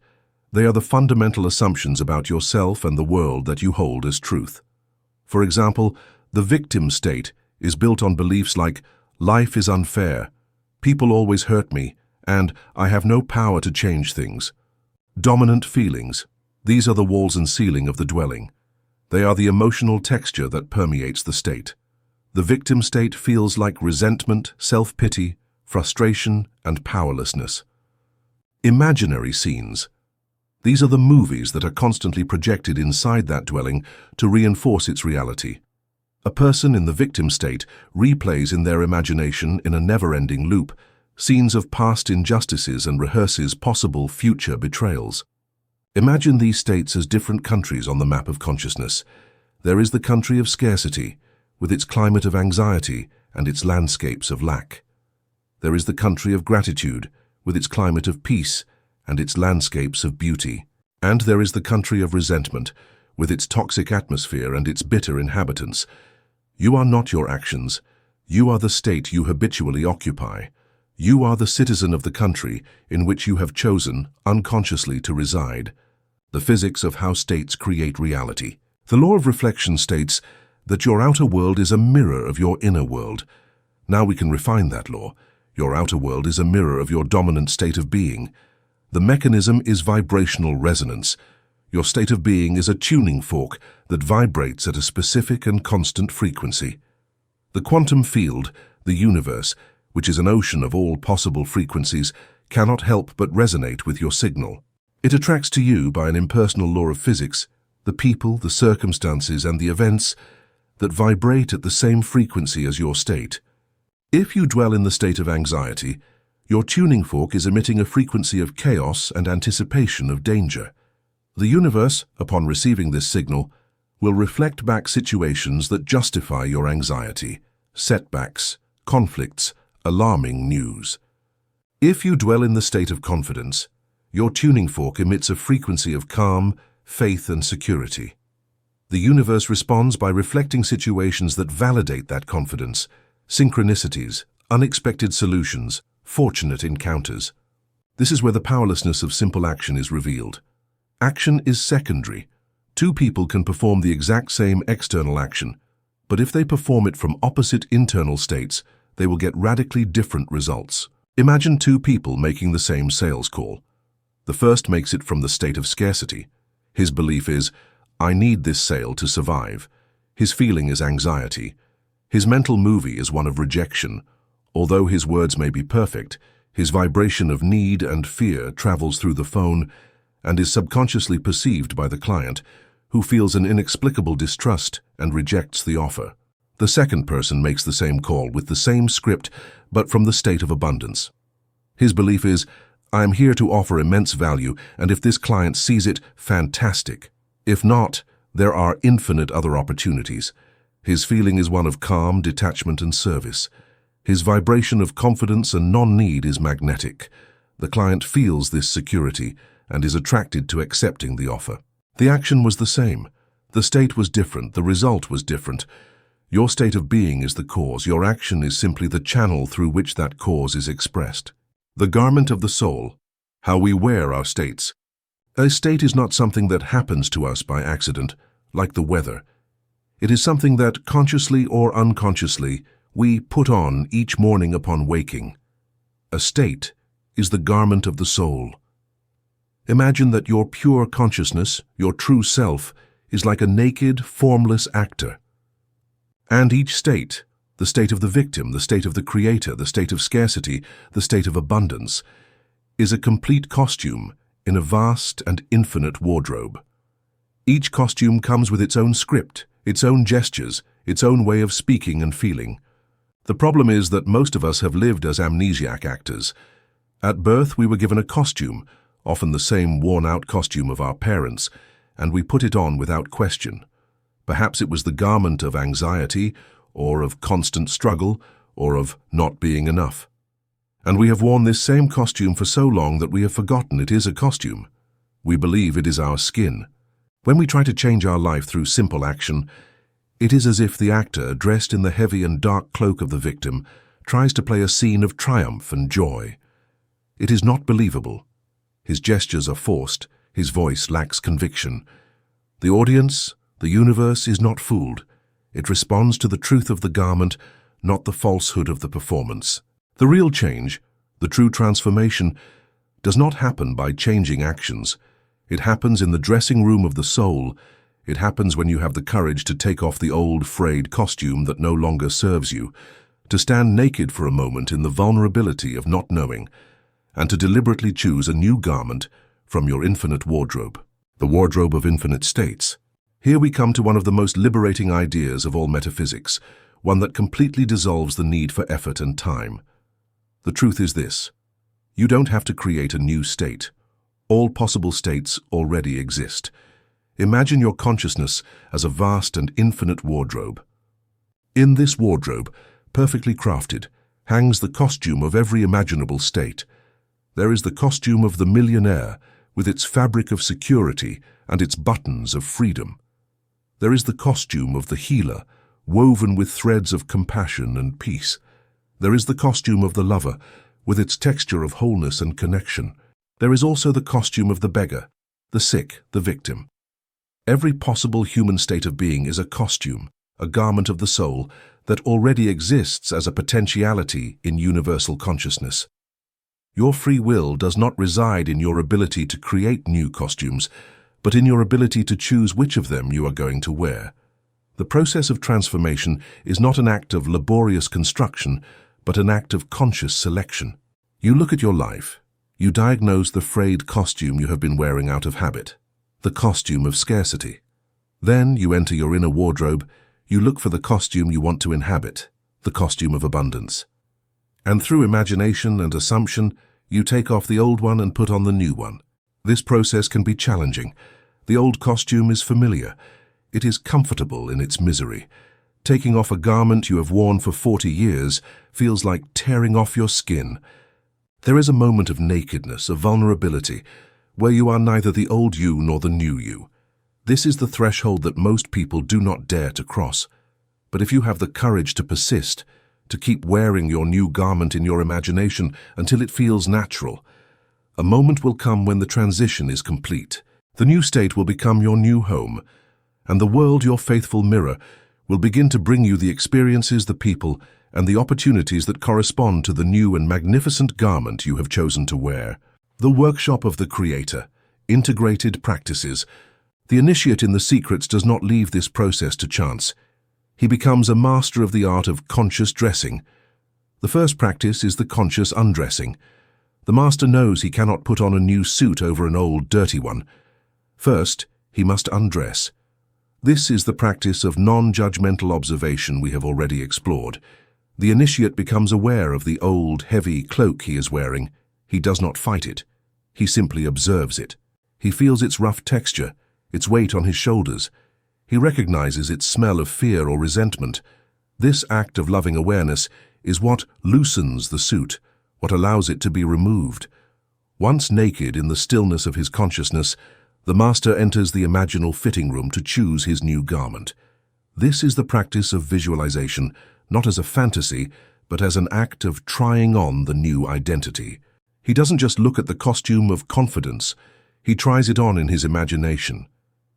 They are the fundamental assumptions about yourself and the world that you hold as truth. For example, the victim state is built on beliefs like, life is unfair, people always hurt me, and I have no power to change things. Dominant feelings. These are the walls and ceiling of the dwelling. They are the emotional texture that permeates the state. The victim state feels like resentment, self-pity, frustration, and powerlessness. Imaginary scenes. These are the movies that are constantly projected inside that dwelling to reinforce its reality. A person in the victim state replays in their imagination, in a never-ending loop, scenes of past injustices and rehearses possible future betrayals. Imagine these states as different countries on the map of consciousness. There is the country of scarcity, with its climate of anxiety and its landscapes of lack. There is the country of gratitude, with its climate of peace and its landscapes of beauty. And there is the country of resentment, with its toxic atmosphere and its bitter inhabitants. You are not your actions. You are the state you habitually occupy. You are the citizen of the country in which you have chosen, unconsciously, to reside. The physics of how states create reality. The law of reflection states that your outer world is a mirror of your inner world. Now we can refine that law. Your outer world is a mirror of your dominant state of being. The mechanism is vibrational resonance. Your state of being is a tuning fork that vibrates at a specific and constant frequency. The quantum field, the universe, which is an ocean of all possible frequencies, cannot help but resonate with your signal. It attracts to you by an impersonal law of physics, the people, the circumstances, and the events that vibrate at the same frequency as your state. If you dwell in the state of anxiety, your tuning fork is emitting a frequency of chaos and anticipation of danger. The universe, upon receiving this signal, will reflect back situations that justify your anxiety, setbacks, conflicts, alarming news. If you dwell in the state of confidence, your tuning fork emits a frequency of calm, faith, and security. The universe responds by reflecting situations that validate that confidence, synchronicities, unexpected solutions, fortunate encounters. This is where the powerlessness of simple action is revealed. Action is secondary. Two people can perform the exact same external action, but if they perform it from opposite internal states, they will get radically different results. Imagine two people making the same sales call. The first makes it from the state of scarcity. His belief is, I need this sale to survive. His feeling is anxiety. His mental movie is one of rejection. Although his words may be perfect, his vibration of need and fear travels through the phone and is subconsciously perceived by the client, who feels an inexplicable distrust and rejects the offer. The second person makes the same call with the same script, but from the state of abundance. His belief is, I am here to offer immense value, and if this client sees it, fantastic. If not, there are infinite other opportunities. His feeling is one of calm, detachment, and service. His vibration of confidence and non-need is magnetic. The client feels this security and is attracted to accepting the offer. The action was the same. The state was different. The result was different. Your state of being is the cause. Your action is simply the channel through which that cause is expressed. The garment of the soul, how we wear our states. A state is not something that happens to us by accident, like the weather. It is something that, consciously or unconsciously, we put on each morning upon waking. A state is the garment of the soul. Imagine that your pure consciousness, your true self, is like a naked, formless actor. And each state, the state of the victim, the state of the creator, the state of scarcity, the state of abundance, is a complete costume in a vast and infinite wardrobe. Each costume comes with its own script, its own gestures, its own way of speaking and feeling. The problem is that most of us have lived as amnesiac actors. At birth, we were given a costume, often the same worn-out costume of our parents, and we put it on without question. Perhaps it was the garment of anxiety, or of constant struggle, or of not being enough. And we have worn this same costume for so long that we have forgotten it is a costume. We believe it is our skin. When we try to change our life through simple action, it is as if the actor, dressed in the heavy and dark cloak of the victim, tries to play a scene of triumph and joy. It is not believable. His gestures are forced, his voice lacks conviction. The audience, the universe, is not fooled. It responds to the truth of the garment, not the falsehood of the performance. The real change, the true transformation, does not happen by changing actions. It happens in the dressing room of the soul. It happens when you have the courage to take off the old, frayed costume that no longer serves you, to stand naked for a moment in the vulnerability of not knowing, and to deliberately choose a new garment from your infinite wardrobe, the wardrobe of infinite states. Here we come to one of the most liberating ideas of all metaphysics, one that completely dissolves the need for effort and time. The truth is this: you don't have to create a new state. All possible states already exist. Imagine your consciousness as a vast and infinite wardrobe. In this wardrobe, perfectly crafted, hangs the costume of every imaginable state. There is the costume of the millionaire, with its fabric of security and its buttons of freedom. There is the costume of the healer, woven with threads of compassion and peace. There is the costume of the lover, with its texture of wholeness and connection. There is also the costume of the beggar, the sick, the victim. Every possible human state of being is a costume, a garment of the soul, that already exists as a potentiality in universal consciousness. Your free will does not reside in your ability to create new costumes, but in your ability to choose which of them you are going to wear. The process of transformation is not an act of laborious construction, but an act of conscious selection. You look at your life. You diagnose the frayed costume you have been wearing out of habit, the costume of scarcity. Then you enter your inner wardrobe. You look for the costume you want to inhabit, the costume of abundance. And through imagination and assumption, you take off the old one and put on the new one. This process can be challenging. The old costume is familiar. It is comfortable in its misery. Taking off a garment you have worn for 40 years feels like tearing off your skin. There is a moment of nakedness, of vulnerability, where you are neither the old you nor the new you. This is the threshold that most people do not dare to cross. But if you have the courage to persist, to keep wearing your new garment in your imagination until it feels natural, a moment will come when the transition is complete. The new state will become your new home, and the world, your faithful mirror, will begin to bring you the experiences, the people, and the opportunities that correspond to the new and magnificent garment you have chosen to wear. The workshop of the Creator, integrated practices. The initiate in the secrets does not leave this process to chance. He becomes a master of the art of conscious dressing. The first practice is the conscious undressing. The master knows he cannot put on a new suit over an old, dirty one. First, he must undress. This is the practice of non-judgmental observation we have already explored. The initiate becomes aware of the old, heavy cloak he is wearing. He does not fight it. He simply observes it. He feels its rough texture, its weight on his shoulders. He recognizes its smell of fear or resentment. This act of loving awareness is what loosens the suit, what allows it to be removed. Once naked in the stillness of his consciousness, the master enters the imaginal fitting room to choose his new garment. This is the practice of visualization, not as a fantasy, but as an act of trying on the new identity. He doesn't just look at the costume of confidence, he tries it on in his imagination.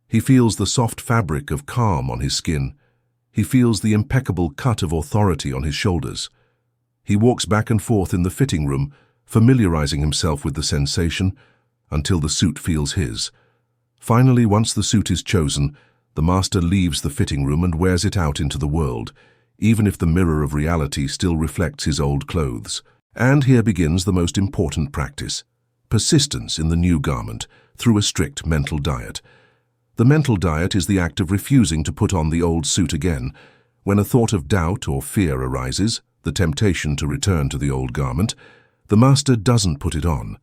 He feels the soft fabric of calm on his skin. He feels the impeccable cut of authority on his shoulders. He walks back and forth in the fitting room, familiarizing himself with the sensation until the suit feels his. Finally, once the suit is chosen, the master leaves the fitting room and wears it out into the world, even if the mirror of reality still reflects his old clothes. And here begins the most important practice: persistence in the new garment through a strict mental diet. The mental diet is the act of refusing to put on the old suit again. When a thought of doubt or fear arises, the temptation to return to the old garment, the master doesn't put it on.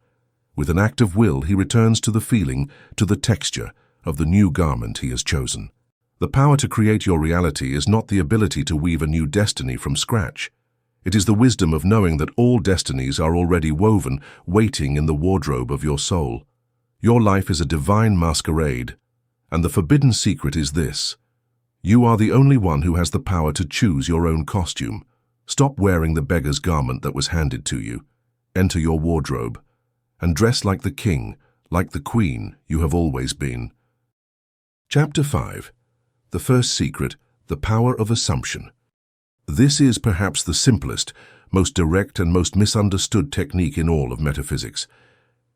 With an act of will, he returns to the feeling, to the texture of the new garment he has chosen. The power to create your reality is not the ability to weave a new destiny from scratch. It is the wisdom of knowing that all destinies are already woven, waiting in the wardrobe of your soul. Your life is a divine masquerade, and the forbidden secret is this: you are the only one who has the power to choose your own costume. Stop wearing the beggar's garment that was handed to you. Enter your wardrobe, and dress like the king, like the queen you have always been. Chapter 5. The first secret, the power of assumption. This is perhaps the simplest, most direct and most misunderstood technique in all of metaphysics.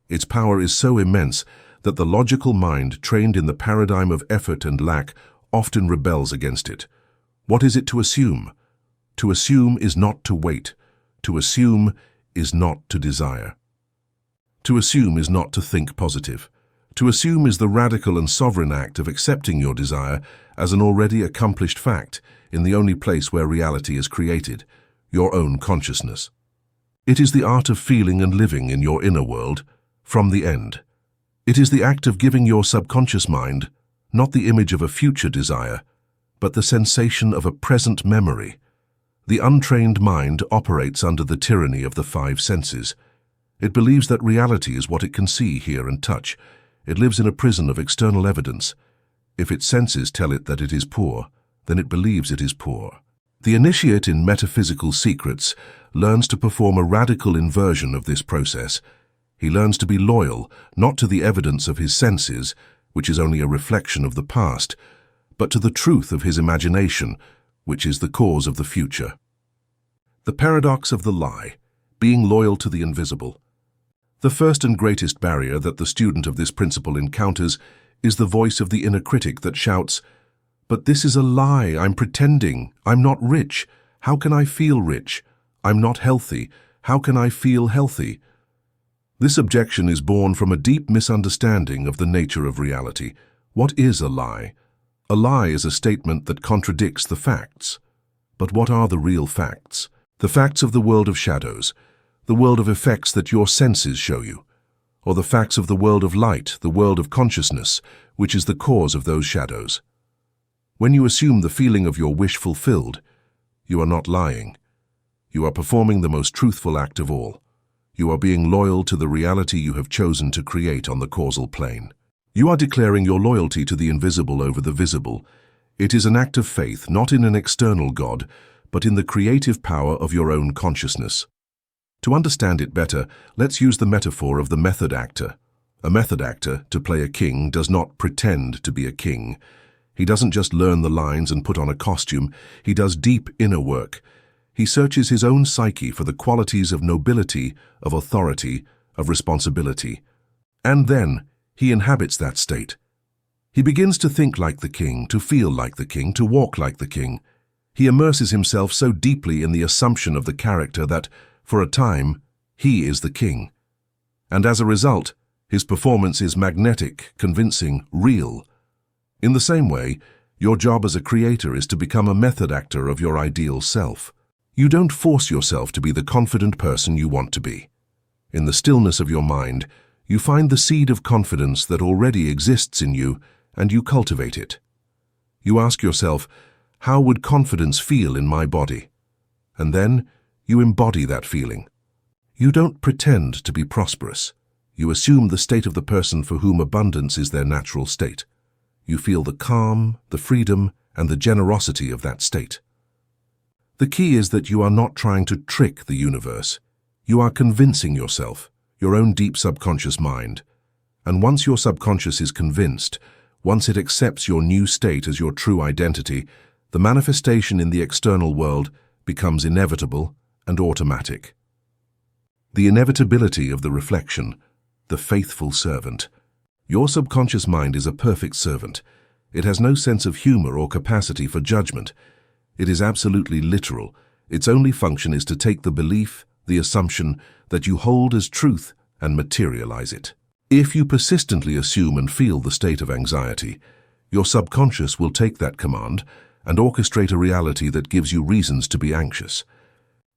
Its power is so immense that the logical mind, trained in the paradigm of effort and lack, often rebels against it. What is it to assume? To assume is not to wait. To assume is not to desire. To assume is not to think positive. To assume is the radical and sovereign act of accepting your desire as an already accomplished fact in the only place where reality is created, your own consciousness. It is the art of feeling and living in your inner world from the end. It is the act of giving your subconscious mind not the image of a future desire, but the sensation of a present memory. The untrained mind operates under the tyranny of the five senses. It believes that reality is what it can see, hear, and touch. It lives in a prison of external evidence. If its senses tell it that it is poor, then it believes it is poor. The initiate in Metaphysical Secrets learns to perform a radical inversion of this process. He learns to be loyal, not to the evidence of his senses, which is only a reflection of the past, but to the truth of his imagination, which is the cause of the future. The paradox of the lie, being loyal to the invisible. The first and greatest barrier that the student of this principle encounters is the voice of the inner critic that shouts, "But this is a lie, I'm pretending, I'm not rich, how can I feel rich? I'm not healthy, how can I feel healthy?" This objection is born from a deep misunderstanding of the nature of reality. What is a lie? A lie is a statement that contradicts the facts. But what are the real facts? The facts of the world of shadows, the world of effects that your senses show you, or the facts of the world of light, the world of consciousness, which is the cause of those shadows. When you assume the feeling of your wish fulfilled, you are not lying. You are performing the most truthful act of all. You are being loyal to the reality you have chosen to create on the causal plane. You are declaring your loyalty to the invisible over the visible. It is an act of faith, not in an external God, but in the creative power of your own consciousness. To understand it better, let's use the metaphor of the method actor. A method actor, to play a king, does not pretend to be a king. He doesn't just learn the lines and put on a costume. He does deep inner work. He searches his own psyche for the qualities of nobility, of authority, of responsibility. And then he inhabits that state. He begins to think like the king, to feel like the king, to walk like the king. He immerses himself so deeply in the assumption of the character that, for a time, he is the king. And as a result, his performance is magnetic, convincing, real. In the same way, your job as a creator is to become a method actor of your ideal self. You don't force yourself to be the confident person you want to be. In the stillness of your mind, you find the seed of confidence that already exists in you, and you cultivate it. You ask yourself, how would confidence feel in my body? And then you embody that feeling. You don't pretend to be prosperous. You assume the state of the person for whom abundance is their natural state. You feel the calm, the freedom, and the generosity of that state. The key is that you are not trying to trick the universe. You are convincing yourself, your own deep subconscious mind. And once your subconscious is convinced, once it accepts your new state as your true identity, the manifestation in the external world becomes inevitable and automatic. The inevitability of the reflection, the faithful servant. Your subconscious mind is a perfect servant. It has no sense of humor or capacity for judgment. It is absolutely literal. Its only function is to take the belief, the assumption, that you hold as truth and materialize it. If you persistently assume and feel the state of anxiety, your subconscious will take that command and orchestrate a reality that gives you reasons to be anxious.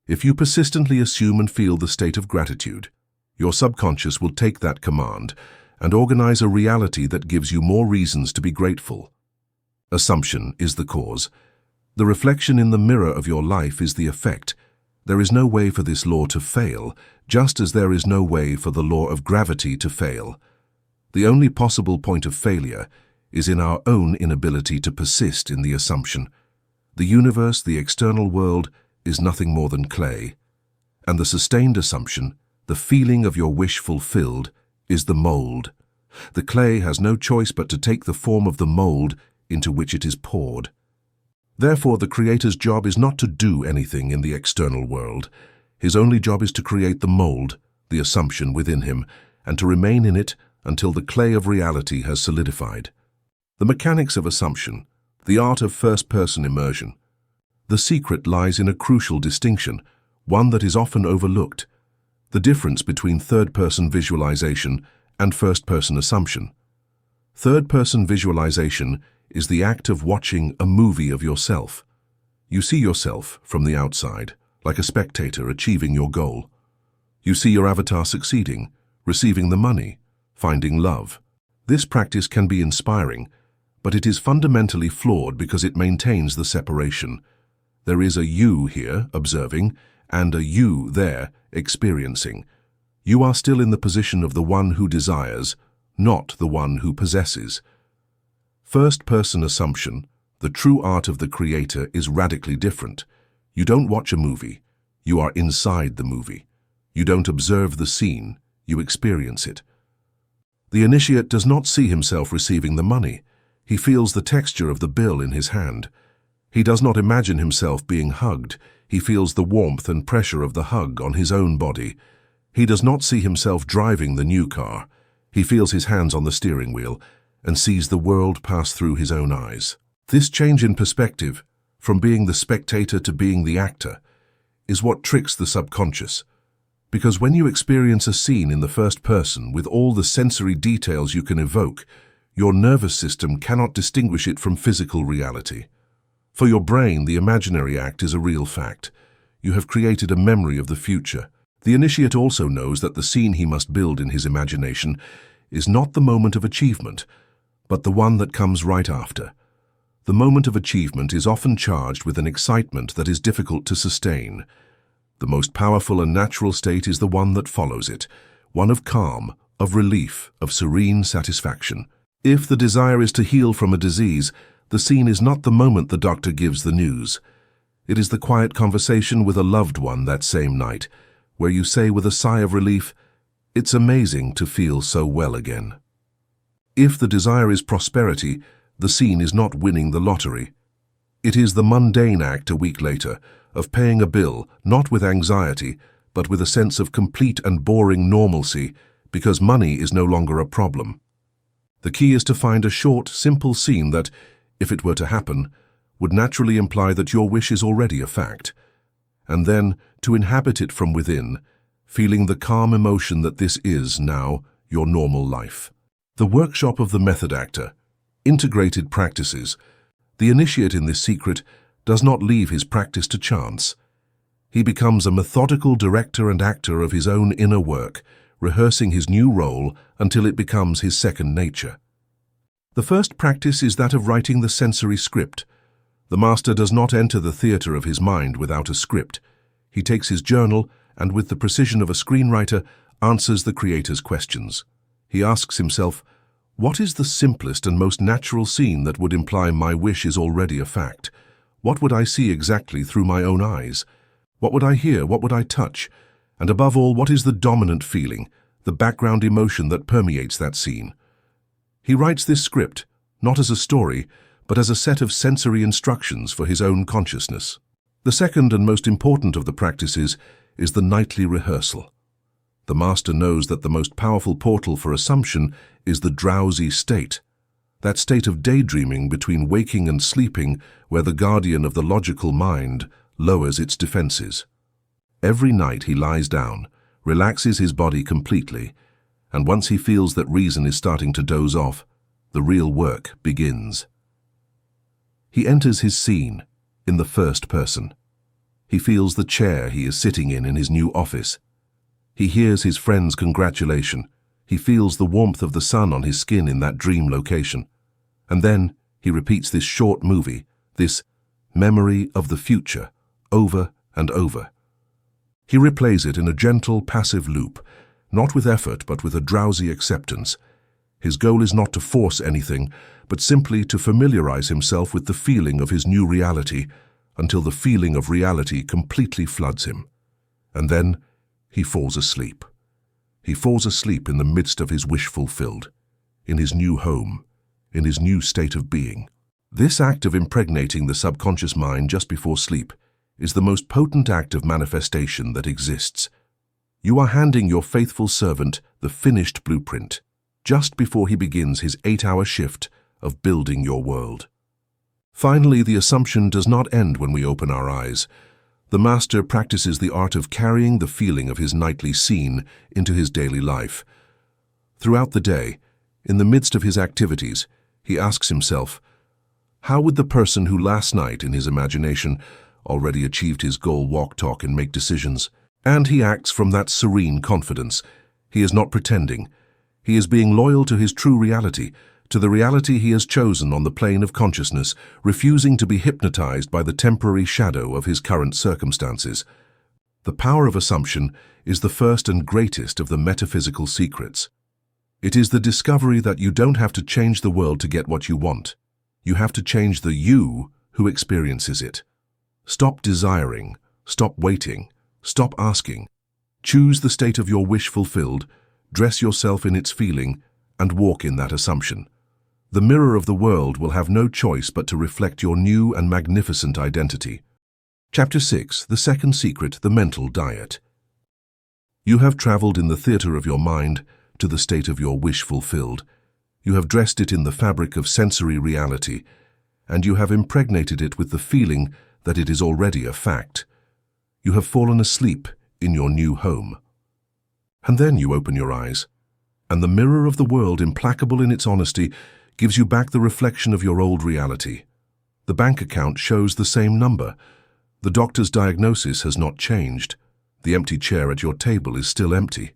If you persistently assume and feel the state of gratitude, your subconscious will take that command and organize a reality that gives you more reasons to be grateful. Assumption is the cause. The reflection in the mirror of your life is the effect. There is no way for this law to fail, just as there is no way for the law of gravity to fail. The only possible point of failure is in our own inability to persist in the assumption. The universe, the external world, is nothing more than clay. And the sustained assumption, the feeling of your wish fulfilled, is the mold. The clay has no choice but to take the form of the mold into which it is poured. Therefore, the Creator's job is not to do anything in the external world. His only job is to create the mold, the assumption within him, and to remain in it until the clay of reality has solidified. The mechanics of assumption, the art of first-person immersion. The secret lies in a crucial distinction, one that is often overlooked: the difference between third-person visualization and first-person assumption. Third-person visualization is the act of watching a movie of yourself. You see yourself from the outside, like a spectator achieving your goal. You see your avatar succeeding, receiving the money, finding love. This practice can be inspiring, but it is fundamentally flawed because it maintains the separation. There is a you here, observing, and a you there, experiencing. You are still in the position of the one who desires, not the one who possesses. First-person assumption, the true art of the Creator, is radically different. You don't watch a movie. You are inside the movie. You don't observe the scene. You experience it. The initiate does not see himself receiving the money. He feels the texture of the bill in his hand. He does not imagine himself being hugged. He feels the warmth and pressure of the hug on his own body. He does not see himself driving the new car. He feels his hands on the steering wheel and sees the world pass through his own eyes. This change in perspective, from being the spectator to being the actor, is what tricks the subconscious. Because when you experience a scene in the first person with all the sensory details you can evoke, your nervous system cannot distinguish it from physical reality. For your brain, the imaginary act is a real fact. You have created a memory of the future. The initiate also knows that the scene he must build in his imagination is not the moment of achievement, but the one that comes right after. The moment of achievement is often charged with an excitement that is difficult to sustain. The most powerful and natural state is the one that follows it, one of calm, of relief, of serene satisfaction. If the desire is to heal from a disease, the scene is not the moment the doctor gives the news. It is the quiet conversation with a loved one that same night, where you say with a sigh of relief, "It's amazing to feel so well again." If the desire is prosperity, the scene is not winning the lottery. It is the mundane act a week later of paying a bill, not with anxiety, but with a sense of complete and boring normalcy, because money is no longer a problem. The key is to find a short, simple scene that, if it were to happen, would naturally imply that your wish is already a fact, and then to inhabit it from within, feeling the calm emotion that this is now your normal life. The workshop of the method actor, integrated practices. The initiate in this secret does not leave his practice to chance. He becomes a methodical director and actor of his own inner work, rehearsing his new role until it becomes his second nature. The first practice is that of writing the sensory script. The master does not enter the theater of his mind without a script. He takes his journal and, with the precision of a screenwriter, answers the creator's questions. He asks himself, What is the simplest and most natural scene that would imply my wish is already a fact? What would I see exactly through my own eyes? What would I hear? What would I touch? And above all, what is the dominant feeling, the background emotion that permeates that scene? He writes this script, not as a story, but as a set of sensory instructions for his own consciousness. The second and most important of the practices is the nightly rehearsal. The master knows that the most powerful portal for assumption is the drowsy state, that state of daydreaming between waking and sleeping where the guardian of the logical mind lowers its defenses. Every night he lies down, relaxes his body completely, and once he feels that reason is starting to doze off, the real work begins. He enters his scene in the first person. He feels the chair he is sitting in his new office. He hears his friend's congratulation. He feels the warmth of the sun on his skin in that dream location. And then he repeats this short movie, this memory of the future, over and over. He replays it in a gentle, passive loop, not with effort but with a drowsy acceptance. His goal is not to force anything, but simply to familiarize himself with the feeling of his new reality until the feeling of reality completely floods him. And then he falls asleep. He falls asleep in the midst of his wish fulfilled, in his new home, in his new state of being. This act of impregnating the subconscious mind just before sleep is the most potent act of manifestation that exists. You are handing your faithful servant the finished blueprint, just before he begins his 8-hour shift of building your world. Finally, the assumption does not end when we open our eyes. The master practices the art of carrying the feeling of his nightly scene into his daily life. Throughout the day, in the midst of his activities, he asks himself, how would the person who last night in his imagination already achieved his goal walk, talk, and make decisions? And he acts from that serene confidence. He is not pretending. He is being loyal to his true reality, to the reality he has chosen on the plane of consciousness, refusing to be hypnotized by the temporary shadow of his current circumstances. The power of assumption is the first and greatest of the metaphysical secrets. It is the discovery that you don't have to change the world to get what you want. You have to change the you who experiences it. Stop desiring, stop waiting, stop asking. Choose the state of your wish fulfilled, dress yourself in its feeling, and walk in that assumption. The mirror of the world will have no choice but to reflect your new and magnificent identity. Chapter 6, the second secret, the mental diet. You have traveled in the theater of your mind to the state of your wish fulfilled. You have dressed it in the fabric of sensory reality, and you have impregnated it with the feeling that it is already a fact. You have fallen asleep in your new home. And then you open your eyes, and the mirror of the world, implacable in its honesty, gives you back the reflection of your old reality. The bank account shows the same number. The doctor's diagnosis has not changed. The empty chair at your table is still empty.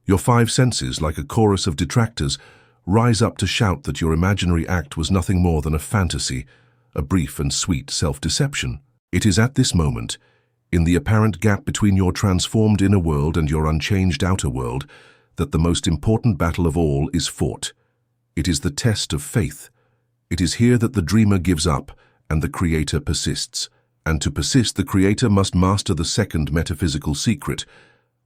Your 5 senses, like a chorus of detractors, rise up to shout that your imaginary act was nothing more than a fantasy, a brief and sweet self-deception. It is at this moment, in the apparent gap between your transformed inner world and your unchanged outer world, that the most important battle of all is fought. It is the test of faith. It is here that the dreamer gives up and the creator persists. And to persist, the creator must master the second metaphysical secret,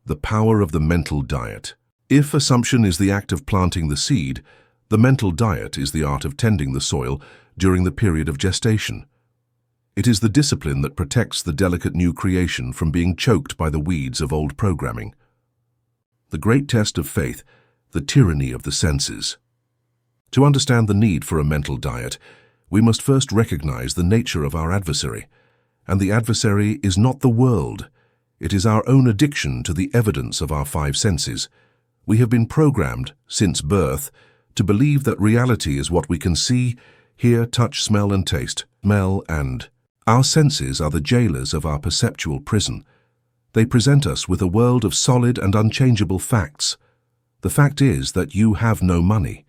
the power of the mental diet. If assumption is the act of planting the seed, the mental diet is the art of tending the soil during the period of gestation. It is the discipline that protects the delicate new creation from being choked by the weeds of old programming. The great test of faith, the tyranny of the senses. To understand the need for a mental diet, we must first recognize the nature of our adversary. And the adversary is not the world. It is our own addiction to the evidence of our 5 senses. We have been programmed, since birth, to believe that reality is what we can see, hear, touch, smell, and taste. Our senses are the jailers of our perceptual prison. They present us with a world of solid and unchangeable facts. The fact is that you have no money.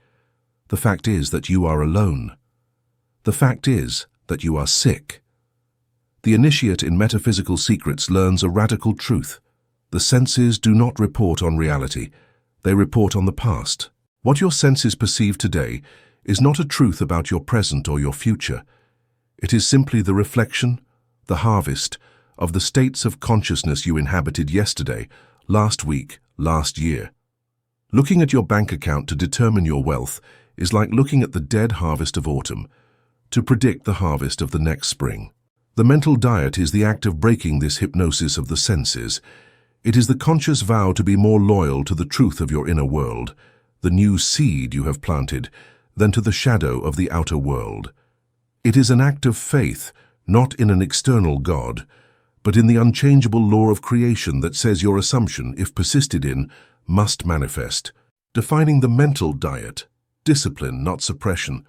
The fact is that you are alone. The fact is that you are sick. The initiate in Metaphysical Secrets learns a radical truth. The senses do not report on reality. They report on the past. What your senses perceive today is not a truth about your present or your future. It is simply the reflection, the harvest, of the states of consciousness you inhabited yesterday, last week, last year. Looking at your bank account to determine your wealth is like looking at the dead harvest of autumn to predict the harvest of the next spring. The mental diet is the act of breaking this hypnosis of the senses. It is the conscious vow to be more loyal to the truth of your inner world, the new seed you have planted, than to the shadow of the outer world. It is an act of faith, not in an external God, but in the unchangeable law of creation that says your assumption, if persisted in, must manifest. Defining the mental diet, discipline, not suppression.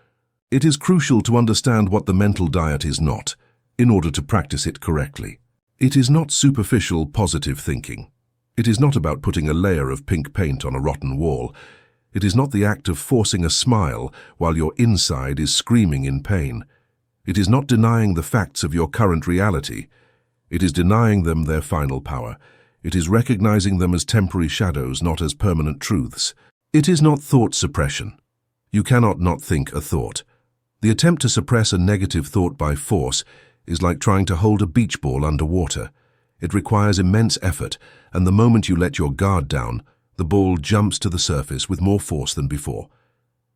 It is crucial to understand what the mental diet is not, in order to practice it correctly. It is not superficial positive thinking. It is not about putting a layer of pink paint on a rotten wall. It is not the act of forcing a smile while your inside is screaming in pain. It is not denying the facts of your current reality. It is denying them their final power. It is recognizing them as temporary shadows, not as permanent truths. It is not thought suppression. You cannot not think a thought. The attempt to suppress a negative thought by force is like trying to hold a beach ball underwater. It requires immense effort, and the moment you let your guard down, the ball jumps to the surface with more force than before.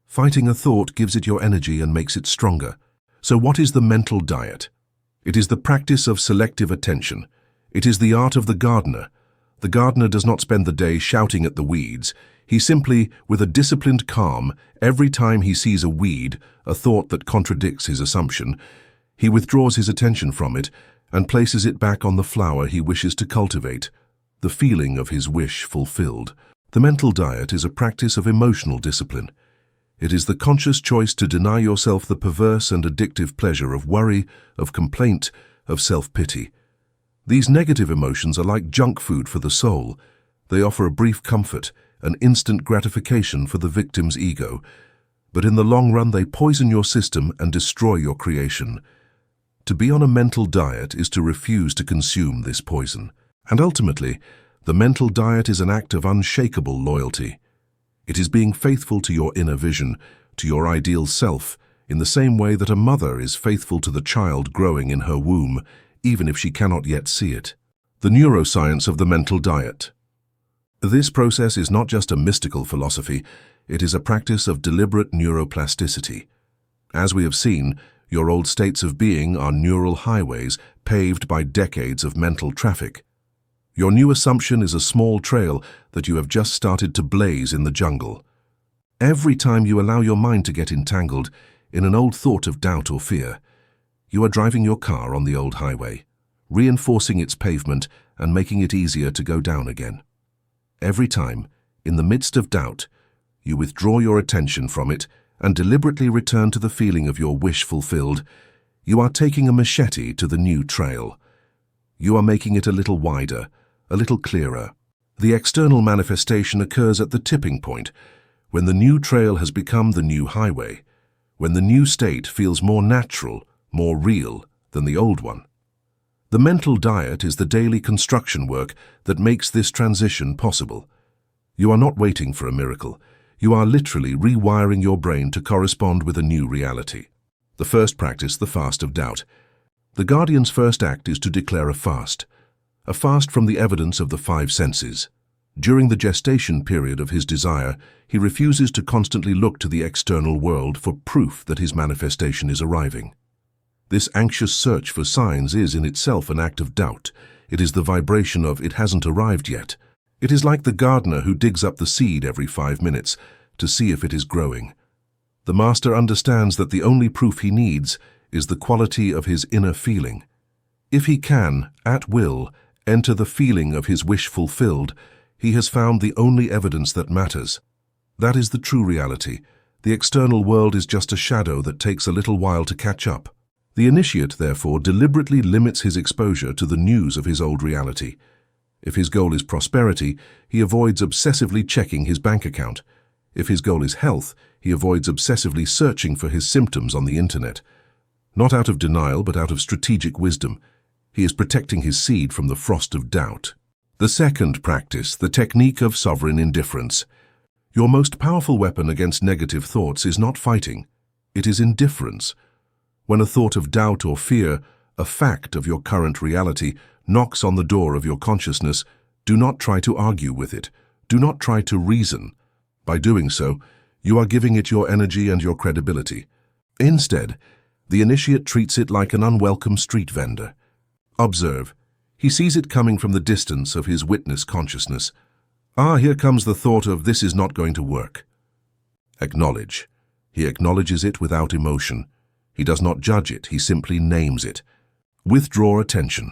Fighting a thought gives it your energy and makes it stronger. So what is the mental diet? It is the practice of selective attention. It is the art of the gardener. The gardener does not spend the day shouting at the weeds. He simply, with a disciplined calm, every time he sees a weed, a thought that contradicts his assumption, he withdraws his attention from it and places it back on the flower he wishes to cultivate, the feeling of his wish fulfilled. The mental diet is a practice of emotional discipline. It is the conscious choice to deny yourself the perverse and addictive pleasure of worry, of complaint, of self-pity. These negative emotions are like junk food for the soul. They offer a brief comfort, an instant gratification for the victim's ego, but in the long run they poison your system and destroy your creation. To be on a mental diet is to refuse to consume this poison. And ultimately, the mental diet is an act of unshakable loyalty. It is being faithful to your inner vision, to your ideal self, in the same way that a mother is faithful to the child growing in her womb, even if she cannot yet see it. The neuroscience of the mental diet. This process is not just a mystical philosophy, it is a practice of deliberate neuroplasticity. As we have seen, your old states of being are neural highways paved by decades of mental traffic. Your new assumption is a small trail that you have just started to blaze in the jungle. Every time you allow your mind to get entangled in an old thought of doubt or fear, you are driving your car on the old highway, reinforcing its pavement and making it easier to go down again. Every time, in the midst of doubt, you withdraw your attention from it and deliberately return to the feeling of your wish fulfilled, you are taking a machete to the new trail. You are making it a little wider, a little clearer. The external manifestation occurs at the tipping point, when the new trail has become the new highway, when the new state feels more natural, more real than the old one. The mental diet is the daily construction work that makes this transition possible. You are not waiting for a miracle. You are literally rewiring your brain to correspond with a new reality. The first practice, the fast of doubt. The guardian's first act is to declare a fast from the evidence of the five senses. During the gestation period of his desire, he refuses to constantly look to the external world for proof that his manifestation is arriving. This anxious search for signs is in itself an act of doubt. It is the vibration of "it hasn't arrived yet." It is like the gardener who digs up the seed every 5 minutes to see if it is growing. The master understands that the only proof he needs is the quality of his inner feeling. If he can, at will, enter the feeling of his wish fulfilled, he has found the only evidence that matters. That is the true reality. The external world is just a shadow that takes a little while to catch up. The initiate, therefore, deliberately limits his exposure to the news of his old reality. If his goal is prosperity, he avoids obsessively checking his bank account. If his goal is health, he avoids obsessively searching for his symptoms on the internet. Not out of denial, but out of strategic wisdom. He is protecting his seed from the frost of doubt. The second practice, the technique of sovereign indifference. Your most powerful weapon against negative thoughts is not fighting, it is indifference. When a thought of doubt or fear, a fact of your current reality, knocks on the door of your consciousness, do not try to argue with it. Do not try to reason. By doing so, you are giving it your energy and your credibility. Instead, the initiate treats it like an unwelcome street vendor. Observe. He sees it coming from the distance of his witness consciousness. Ah, here comes the thought of this is not going to work. Acknowledge. He acknowledges it without emotion. He does not judge it, he simply names it. Withdraw attention.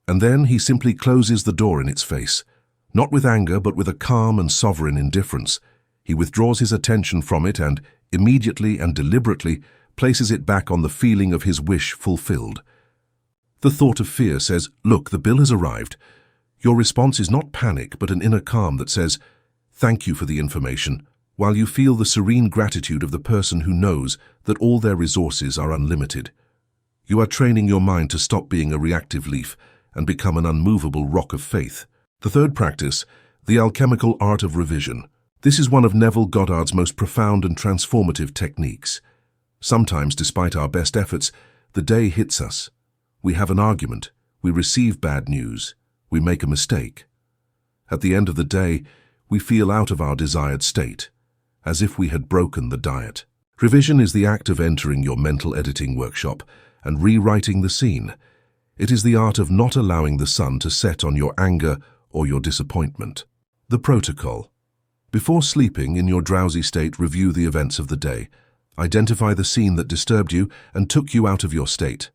And then he simply closes the door in its face. Not with anger, but with a calm and sovereign indifference. He withdraws his attention from it and, immediately and deliberately, places it back on the feeling of his wish fulfilled. The thought of fear says, look, the bill has arrived. Your response is not panic, but an inner calm that says, thank you for the information, while you feel the serene gratitude of the person who knows that all their resources are unlimited. You are training your mind to stop being a reactive leaf and become an unmovable rock of faith. The third practice, the alchemical art of revision. This is one of Neville Goddard's most profound and transformative techniques. Sometimes, despite our best efforts, the day hits us. We have an argument, we receive bad news, we make a mistake. At the end of the day, we feel out of our desired state, as if we had broken the diet. Revision is the act of entering your mental editing workshop and rewriting the scene. It is the art of not allowing the sun to set on your anger or your disappointment. The protocol. Before sleeping, in your drowsy state, review the events of the day. Identify the scene that disturbed you and took you out of your state.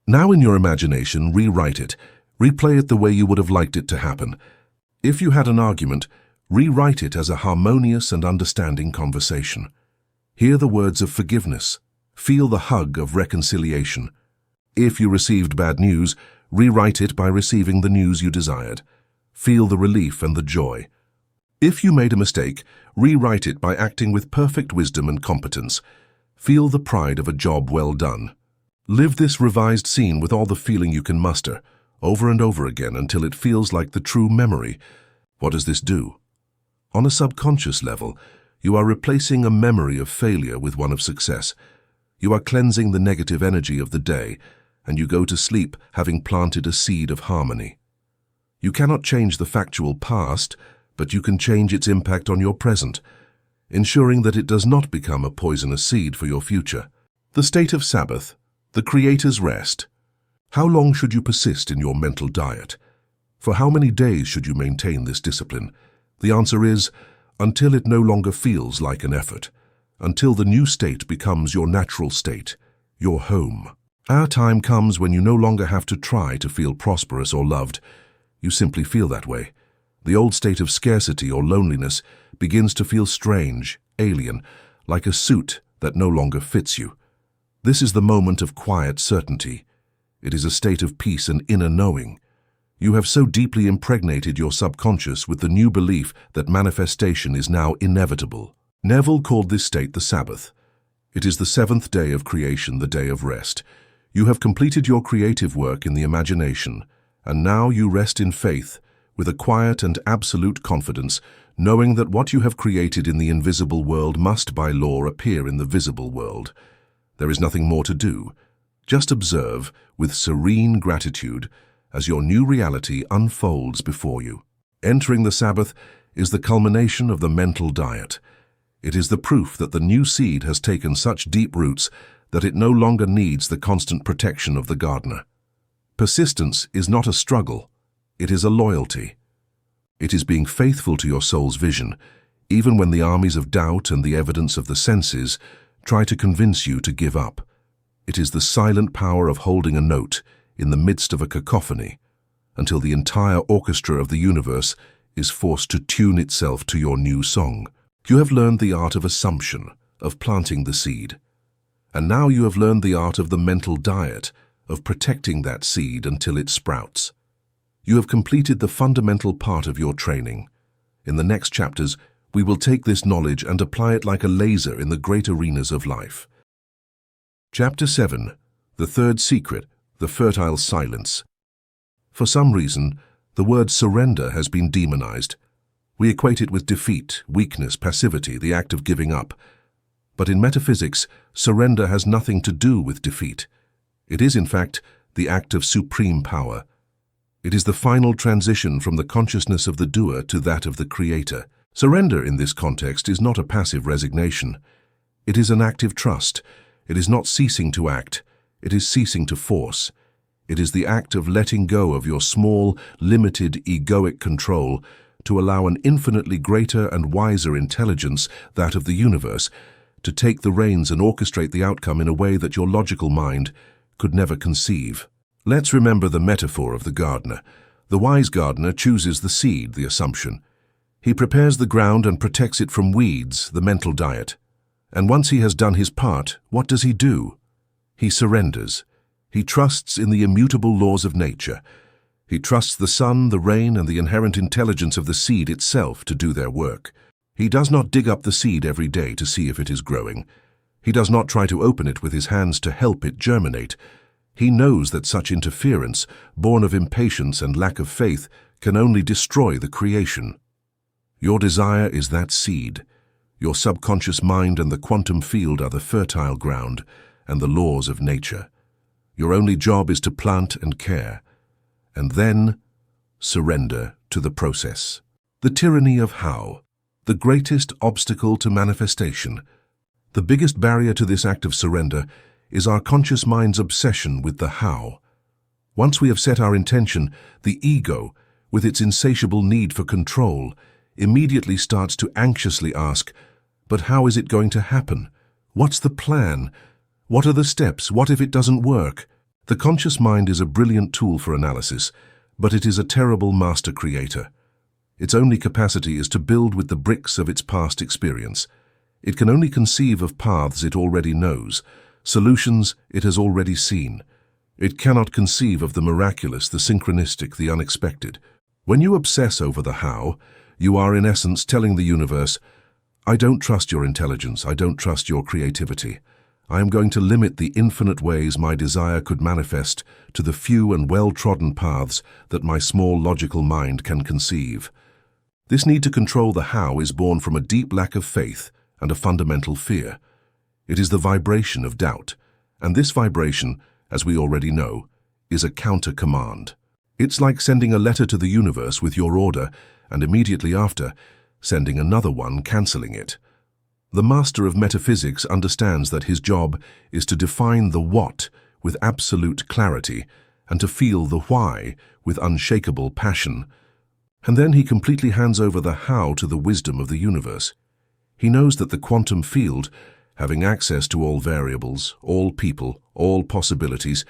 Now in your imagination, rewrite it. Replay it the way you would have liked it to happen. If you had an argument, rewrite it as a harmonious and understanding conversation. Hear the words of forgiveness. Feel the hug of reconciliation. If you received bad news, rewrite it by receiving the news you desired. Feel the relief and the joy. If you made a mistake, rewrite it by acting with perfect wisdom and competence. Feel the pride of a job well done. Live this revised scene with all the feeling you can muster, over and over again until it feels like the true memory. What does this do? On a subconscious level, you are replacing a memory of failure with one of success. You are cleansing the negative energy of the day, and you go to sleep having planted a seed of harmony. You cannot change the factual past, but you can change its impact on your present, ensuring that it does not become a poisonous seed for your future. The state of Sabbath, the Creator's rest. How long should you persist in your mental diet? For how many days should you maintain this discipline? The answer is, until it no longer feels like an effort, until the new state becomes your natural state, your home. Our time comes when you no longer have to try to feel prosperous or loved. You simply feel that way. The old state of scarcity or loneliness begins to feel strange, alien, like a suit that no longer fits you. This is the moment of quiet certainty. It is a state of peace and inner knowing. You have so deeply impregnated your subconscious with the new belief that manifestation is now inevitable. Neville called this state the Sabbath. It is the seventh day of creation, the day of rest. You have completed your creative work in the imagination, and now you rest in faith, with a quiet and absolute confidence, knowing that what you have created in the invisible world must by law appear in the visible world. There is nothing more to do. Just observe with serene gratitude as your new reality unfolds before you. Entering the Sabbath is the culmination of the mental diet. It is the proof that the new seed has taken such deep roots that it no longer needs the constant protection of the gardener. Persistence is not a struggle. It is a loyalty. It is being faithful to your soul's vision, even when the armies of doubt and the evidence of the senses try to convince you to give up. It is the silent power of holding a note in the midst of a cacophony until the entire orchestra of the universe is forced to tune itself to your new song. You have learned the art of assumption, of planting the seed. And now you have learned the art of the mental diet, of protecting that seed until it sprouts. You have completed the fundamental part of your training. In the next chapters, we will take this knowledge and apply it like a laser in the great arenas of life. Chapter 7. The Third Secret, the Fertile Silence. For some reason, the word surrender has been demonized. We equate it with defeat, weakness, passivity, the act of giving up. But in metaphysics, surrender has nothing to do with defeat. It is, in fact, the act of supreme power. It is the final transition from the consciousness of the doer to that of the creator. Surrender in this context is not a passive resignation. It is an active trust. It is not ceasing to act. It is ceasing to force. It is the act of letting go of your small, limited, egoic control to allow an infinitely greater and wiser intelligence, that of the universe, to take the reins and orchestrate the outcome in a way that your logical mind could never conceive. Let's remember the metaphor of the gardener. The wise gardener chooses the seed, the assumption. He prepares the ground and protects it from weeds, the mental diet. And once he has done his part, what does he do? He surrenders. He trusts in the immutable laws of nature. He trusts the sun, the rain, and the inherent intelligence of the seed itself to do their work. He does not dig up the seed every day to see if it is growing. He does not try to open it with his hands to help it germinate. He knows that such interference, born of impatience and lack of faith, can only destroy the creation. Your desire is that seed. Your subconscious mind and the quantum field are the fertile ground and the laws of nature. Your only job is to plant and care, and then surrender to the process. The tyranny of how, the greatest obstacle to manifestation. The biggest barrier to this act of surrender is our conscious mind's obsession with the how. Once we have set our intention, the ego, with its insatiable need for control, immediately starts to anxiously ask, but how is it going to happen? What's the plan? What are the steps? What if it doesn't work? The conscious mind is a brilliant tool for analysis, but it is a terrible master creator. Its only capacity is to build with the bricks of its past experience. It can only conceive of paths it already knows, solutions it has already seen. It cannot conceive of the miraculous, the synchronistic, the unexpected. When you obsess over the how, you are in essence telling the universe, I don't trust your intelligence, I don't trust your creativity. I am going to limit the infinite ways my desire could manifest to the few and well-trodden paths that my small logical mind can conceive. This need to control the how is born from a deep lack of faith and a fundamental fear. It is the vibration of doubt, and this vibration, as we already know, is a counter-command. It's like sending a letter to the universe with your order, and immediately after, sending another one cancelling it. The master of metaphysics understands that his job is to define the what with absolute clarity and to feel the why with unshakable passion. And then he completely hands over the how to the wisdom of the universe. He knows that the quantum field, having access to all variables, all people, all possibilities,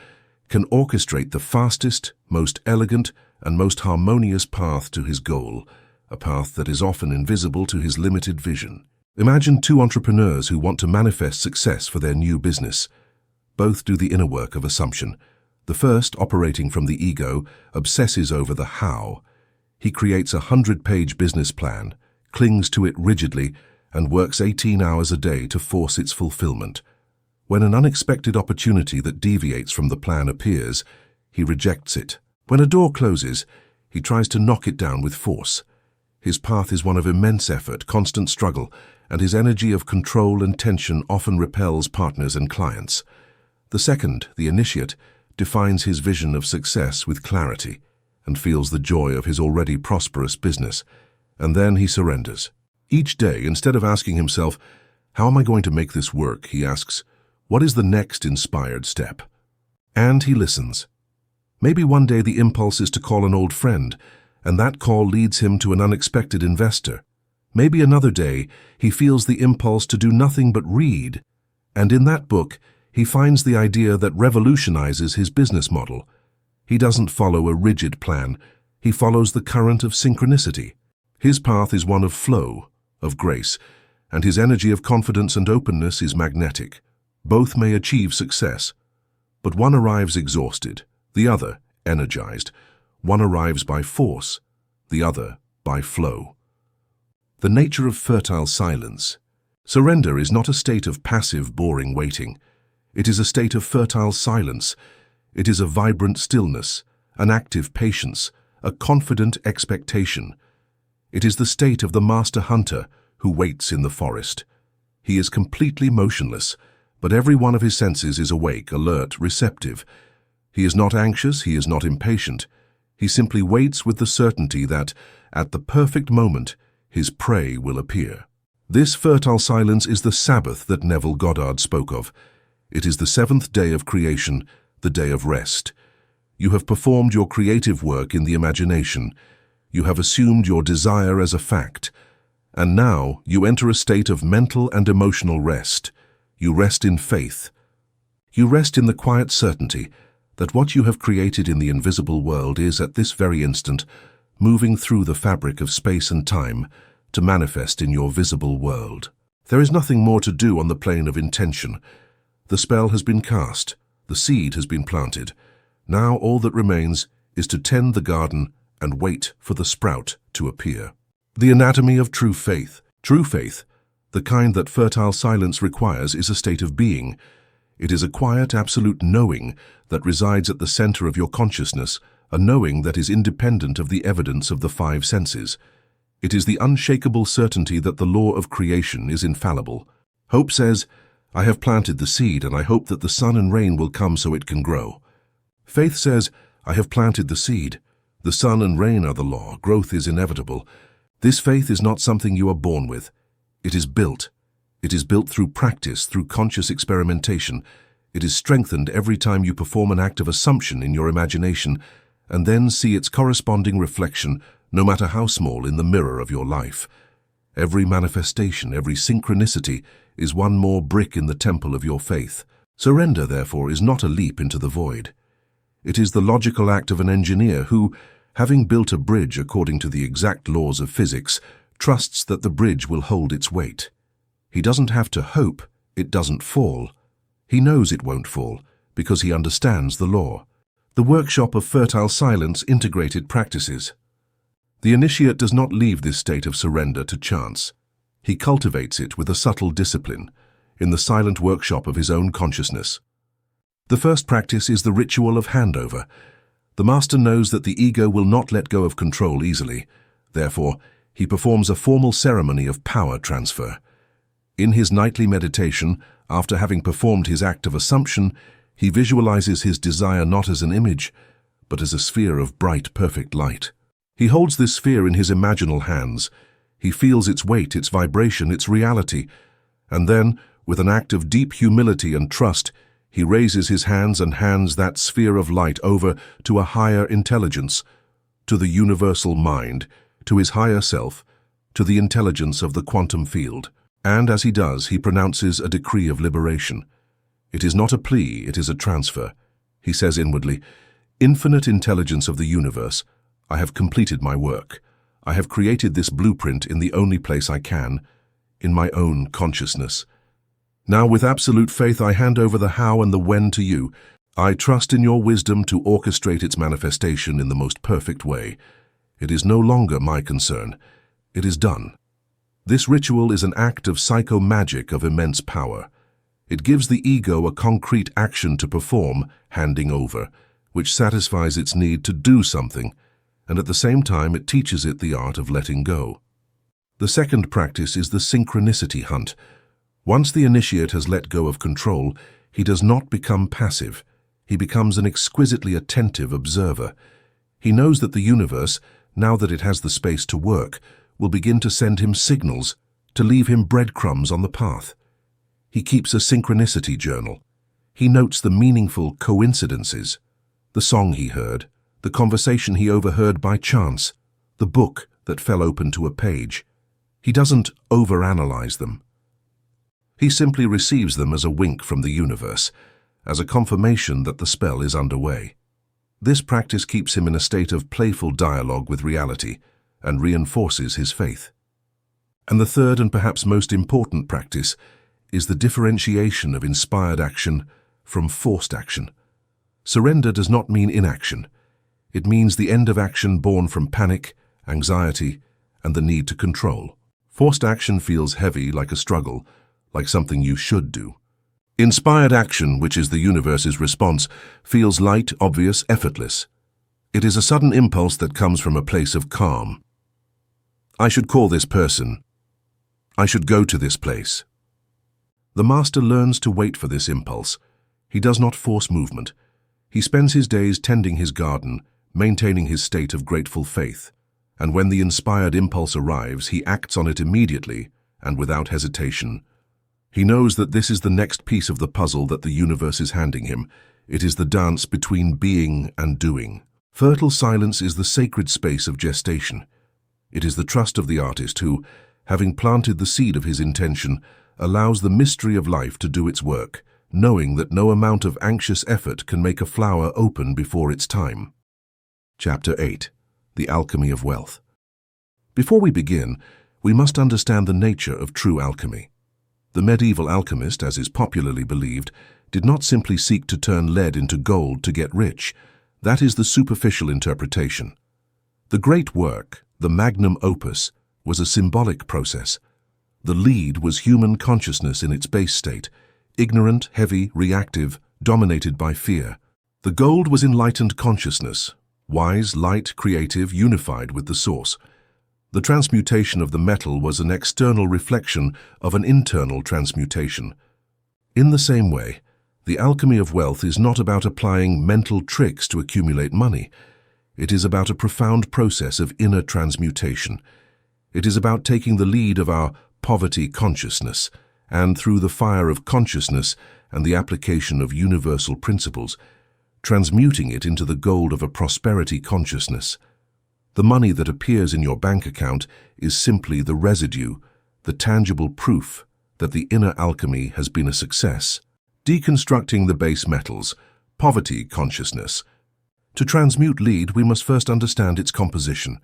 can orchestrate the fastest, most elegant, and most harmonious path to his goal, a path that is often invisible to his limited vision. Imagine two entrepreneurs who want to manifest success for their new business. Both do the inner work of assumption. The first, operating from the ego, obsesses over the how. He creates a 100-page business plan, clings to it rigidly, and works 18 hours a day to force its fulfillment. When an unexpected opportunity that deviates from the plan appears, he rejects it. When a door closes, he tries to knock it down with force. His path is one of immense effort, constant struggle, and his energy of control and tension often repels partners and clients. The second, the initiate, defines his vision of success with clarity and feels the joy of his already prosperous business, and then he surrenders. Each day, instead of asking himself, how am I going to make this work, he asks, what is the next inspired step? And he listens. Maybe one day the impulse is to call an old friend, and that call leads him to an unexpected investor. Maybe another day he feels the impulse to do nothing but read, and in that book he finds the idea that revolutionizes his business model. He doesn't follow a rigid plan, he follows the current of synchronicity. His path is one of flow, of grace, and his energy of confidence and openness is magnetic. Both may achieve success, but one arrives exhausted, the other energized. One arrives by force, the other by flow. The nature of fertile silence. Surrender is not a state of passive, boring waiting. It is a state of fertile silence. It is a vibrant stillness, an active patience, a confident expectation. It is the state of the master hunter who waits in the forest. He is completely motionless, but every one of his senses is awake, alert, receptive. He is not anxious, he is not impatient. He simply waits with the certainty that, at the perfect moment, his prey will appear. This fertile silence is the Sabbath that Neville Goddard spoke of. It is the seventh day of creation, the day of rest. You have performed your creative work in the imagination. You have assumed your desire as a fact. And now you enter a state of mental and emotional rest. You rest in faith. You rest in the quiet certainty that what you have created in the invisible world is, at this very instant, moving through the fabric of space and time to manifest in your visible world. There is nothing more to do on the plane of intention. The spell has been cast, the seed has been planted. Now all that remains is to tend the garden and wait for the sprout to appear. The anatomy of true faith. True faith, the kind that fertile silence requires, is a state of being. It is a quiet, absolute knowing that resides at the center of your consciousness, a knowing that is independent of the evidence of the five senses. It is the unshakable certainty that the law of creation is infallible. Hope says, I have planted the seed and I hope that the sun and rain will come so it can grow. Faith says, I have planted the seed. The sun and rain are the law. Growth is inevitable. This faith is not something you are born with. It is built. It is built through practice, through conscious experimentation. It is strengthened every time you perform an act of assumption in your imagination and then see its corresponding reflection, no matter how small, in the mirror of your life. Every manifestation, every synchronicity is one more brick in the temple of your faith. Surrender, therefore, is not a leap into the void. It is the logical act of an engineer who, having built a bridge according to the exact laws of physics, trusts that the bridge will hold its weight. He doesn't have to hope it doesn't fall. He knows it won't fall because he understands the law. The workshop of fertile silence integrated practices. The initiate does not leave this state of surrender to chance. He cultivates it with a subtle discipline, in the silent workshop of his own consciousness. The first practice is the ritual of handover. The master knows that the ego will not let go of control easily. Therefore, he performs a formal ceremony of power transfer. In his nightly meditation, after having performed his act of assumption, he visualizes his desire not as an image, but as a sphere of bright, perfect light. He holds this sphere in his imaginal hands. He feels its weight, its vibration, its reality, and then, with an act of deep humility and trust, he raises his hands and hands that sphere of light over to a higher intelligence, to the universal mind, to his higher self, to the intelligence of the quantum field. And as he does, he pronounces a decree of liberation. It is not a plea, it is a transfer. He says inwardly, Infinite intelligence of the universe, I have completed my work. I have created this blueprint in the only place I can, in my own consciousness. Now with absolute faith I hand over the how and the when to you. I trust in your wisdom to orchestrate its manifestation in the most perfect way. It is no longer my concern. It is done. This ritual is an act of psychomagic of immense power. It gives the ego a concrete action to perform, handing over, which satisfies its need to do something, and at the same time it teaches it the art of letting go. The second practice is the synchronicity hunt. Once the initiate has let go of control, he does not become passive. He becomes an exquisitely attentive observer. He knows that the universe, now that it has the space to work, will begin to send him signals, to leave him breadcrumbs on the path. He keeps a synchronicity journal. He notes the meaningful coincidences, the song he heard, the conversation he overheard by chance, the book that fell open to a page. He doesn't overanalyze them. He simply receives them as a wink from the universe, as a confirmation that the spell is underway. This practice keeps him in a state of playful dialogue with reality and reinforces his faith. And the third and perhaps most important practice is the differentiation of inspired action from forced action. Surrender does not mean inaction. It means the end of action born from panic, anxiety, and the need to control. Forced action feels heavy, like a struggle, like something you should do. Inspired action, which is the universe's response, feels light, obvious, effortless. It is a sudden impulse that comes from a place of calm. I should call this person. I should go to this place. The master learns to wait for this impulse. He does not force movement. He spends his days tending his garden, maintaining his state of grateful faith. And when the inspired impulse arrives, he acts on it immediately and without hesitation. He knows that this is the next piece of the puzzle that the universe is handing him. It is the dance between being and doing. Fertile silence is the sacred space of gestation. It is the trust of the artist who, having planted the seed of his intention, allows the mystery of life to do its work, knowing that no amount of anxious effort can make a flower open before its time. Chapter 8. The Alchemy of Wealth. Before we begin, we must understand the nature of true alchemy. The medieval alchemist, as is popularly believed, did not simply seek to turn lead into gold to get rich. That is the superficial interpretation. The great work, the magnum opus, was a symbolic process. The lead was human consciousness in its base state, ignorant, heavy, reactive, dominated by fear. The gold was enlightened consciousness, wise, light, creative, unified with the source. The transmutation of the metal was an external reflection of an internal transmutation. In the same way, the alchemy of wealth is not about applying mental tricks to accumulate money. It is about a profound process of inner transmutation. It is about taking the lead of our poverty consciousness, and through the fire of consciousness and the application of universal principles, transmuting it into the gold of a prosperity consciousness. The money that appears in your bank account is simply the residue, the tangible proof that the inner alchemy has been a success. Deconstructing the base metals, poverty consciousness. To transmute lead, we must first understand its composition.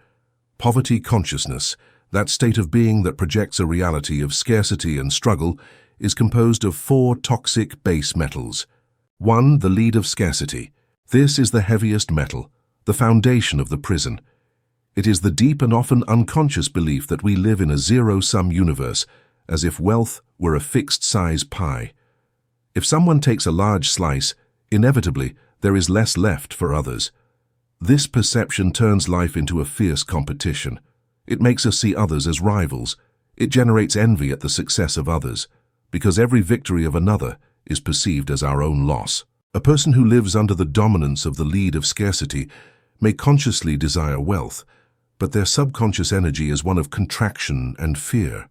Poverty consciousness, that state of being that projects a reality of scarcity and struggle, is composed of 4 toxic base metals. 1. The lead of scarcity. This is the heaviest metal, the foundation of the prison. It is the deep and often unconscious belief that we live in a zero-sum universe, as if wealth were a fixed-size pie. If someone takes a large slice, inevitably there is less left for others. This perception turns life into a fierce competition. It makes us see others as rivals. It generates envy at the success of others, because every victory of another is perceived as our own loss. A person who lives under the dominance of the lead of scarcity may consciously desire wealth, but their subconscious energy is one of contraction and fear.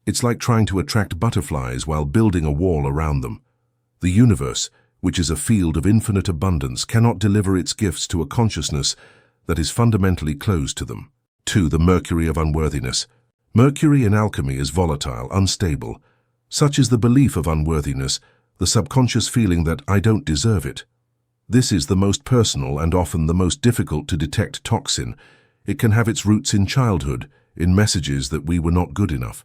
It's like trying to attract butterflies while building a wall around them. The universe, which is a field of infinite abundance, cannot deliver its gifts to a consciousness that is fundamentally closed to them. 2. The mercury of unworthiness. Mercury in alchemy is volatile, unstable. Such is the belief of unworthiness, the subconscious feeling that I don't deserve it. This is the most personal and often the most difficult to detect toxin. It can have its roots in childhood, in messages that we were not good enough,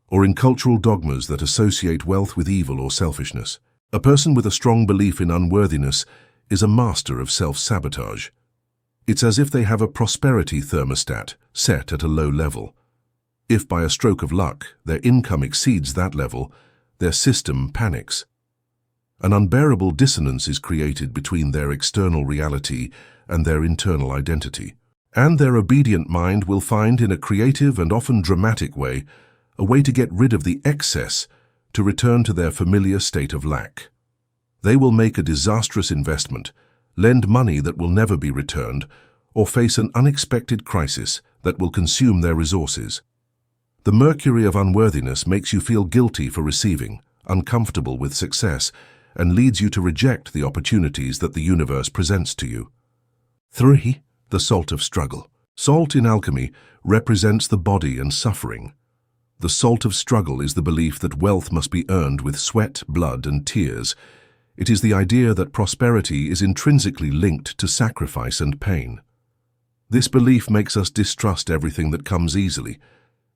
or in cultural dogmas that associate wealth with evil or selfishness. A person with a strong belief in unworthiness is a master of self-sabotage. It's as if they have a prosperity thermostat set at a low level. If by a stroke of luck their income exceeds that level, their system panics. An unbearable dissonance is created between their external reality and their internal identity. And their obedient mind will find in a creative and often dramatic way a way to get rid of the excess to return to their familiar state of lack. They will make a disastrous investment, lend money that will never be returned, or face an unexpected crisis that will consume their resources. The mercury of unworthiness makes you feel guilty for receiving, uncomfortable with success, and leads you to reject the opportunities that the universe presents to you. 3. The salt of struggle. Salt in alchemy represents the body and suffering. The salt of struggle is the belief that wealth must be earned with sweat, blood, and tears. It is the idea that prosperity is intrinsically linked to sacrifice and pain. This belief makes us distrust everything that comes easily.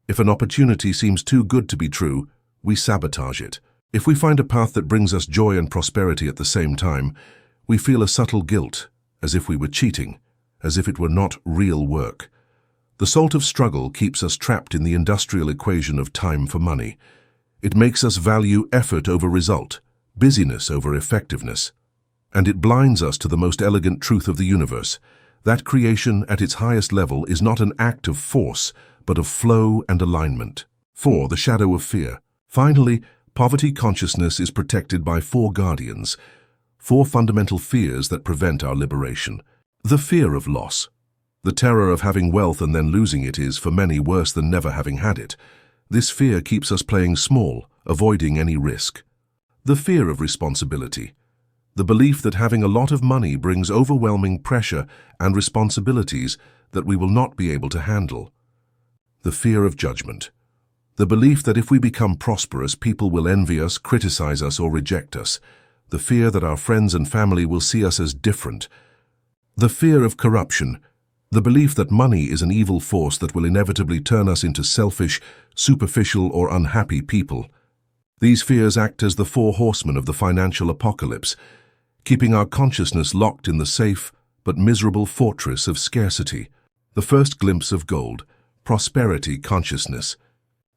If an opportunity seems too good to be true, we sabotage it. If we find a path that brings us joy and prosperity at the same time, we feel a subtle guilt, as if we were cheating, as if it were not real work. The salt of struggle keeps us trapped in the industrial equation of time for money. It makes us value effort over result, busyness over effectiveness. And it blinds us to the most elegant truth of the universe, that creation at its highest level is not an act of force, but of flow and alignment. 4. The shadow of fear. Finally, poverty consciousness is protected by 4 guardians, 4 fundamental fears that prevent our liberation. The fear of loss. The terror of having wealth and then losing it is, for many, worse than never having had it. This fear keeps us playing small, avoiding any risk. The fear of responsibility. The belief that having a lot of money brings overwhelming pressure and responsibilities that we will not be able to handle. The fear of judgment. The belief that if we become prosperous, people will envy us, criticize us, or reject us. The fear that our friends and family will see us as different. The fear of corruption. The belief that money is an evil force that will inevitably turn us into selfish, superficial, or unhappy people. These fears act as the 4 horsemen of the financial apocalypse, keeping our consciousness locked in the safe but miserable fortress of scarcity. The first glimpse of gold, prosperity consciousness.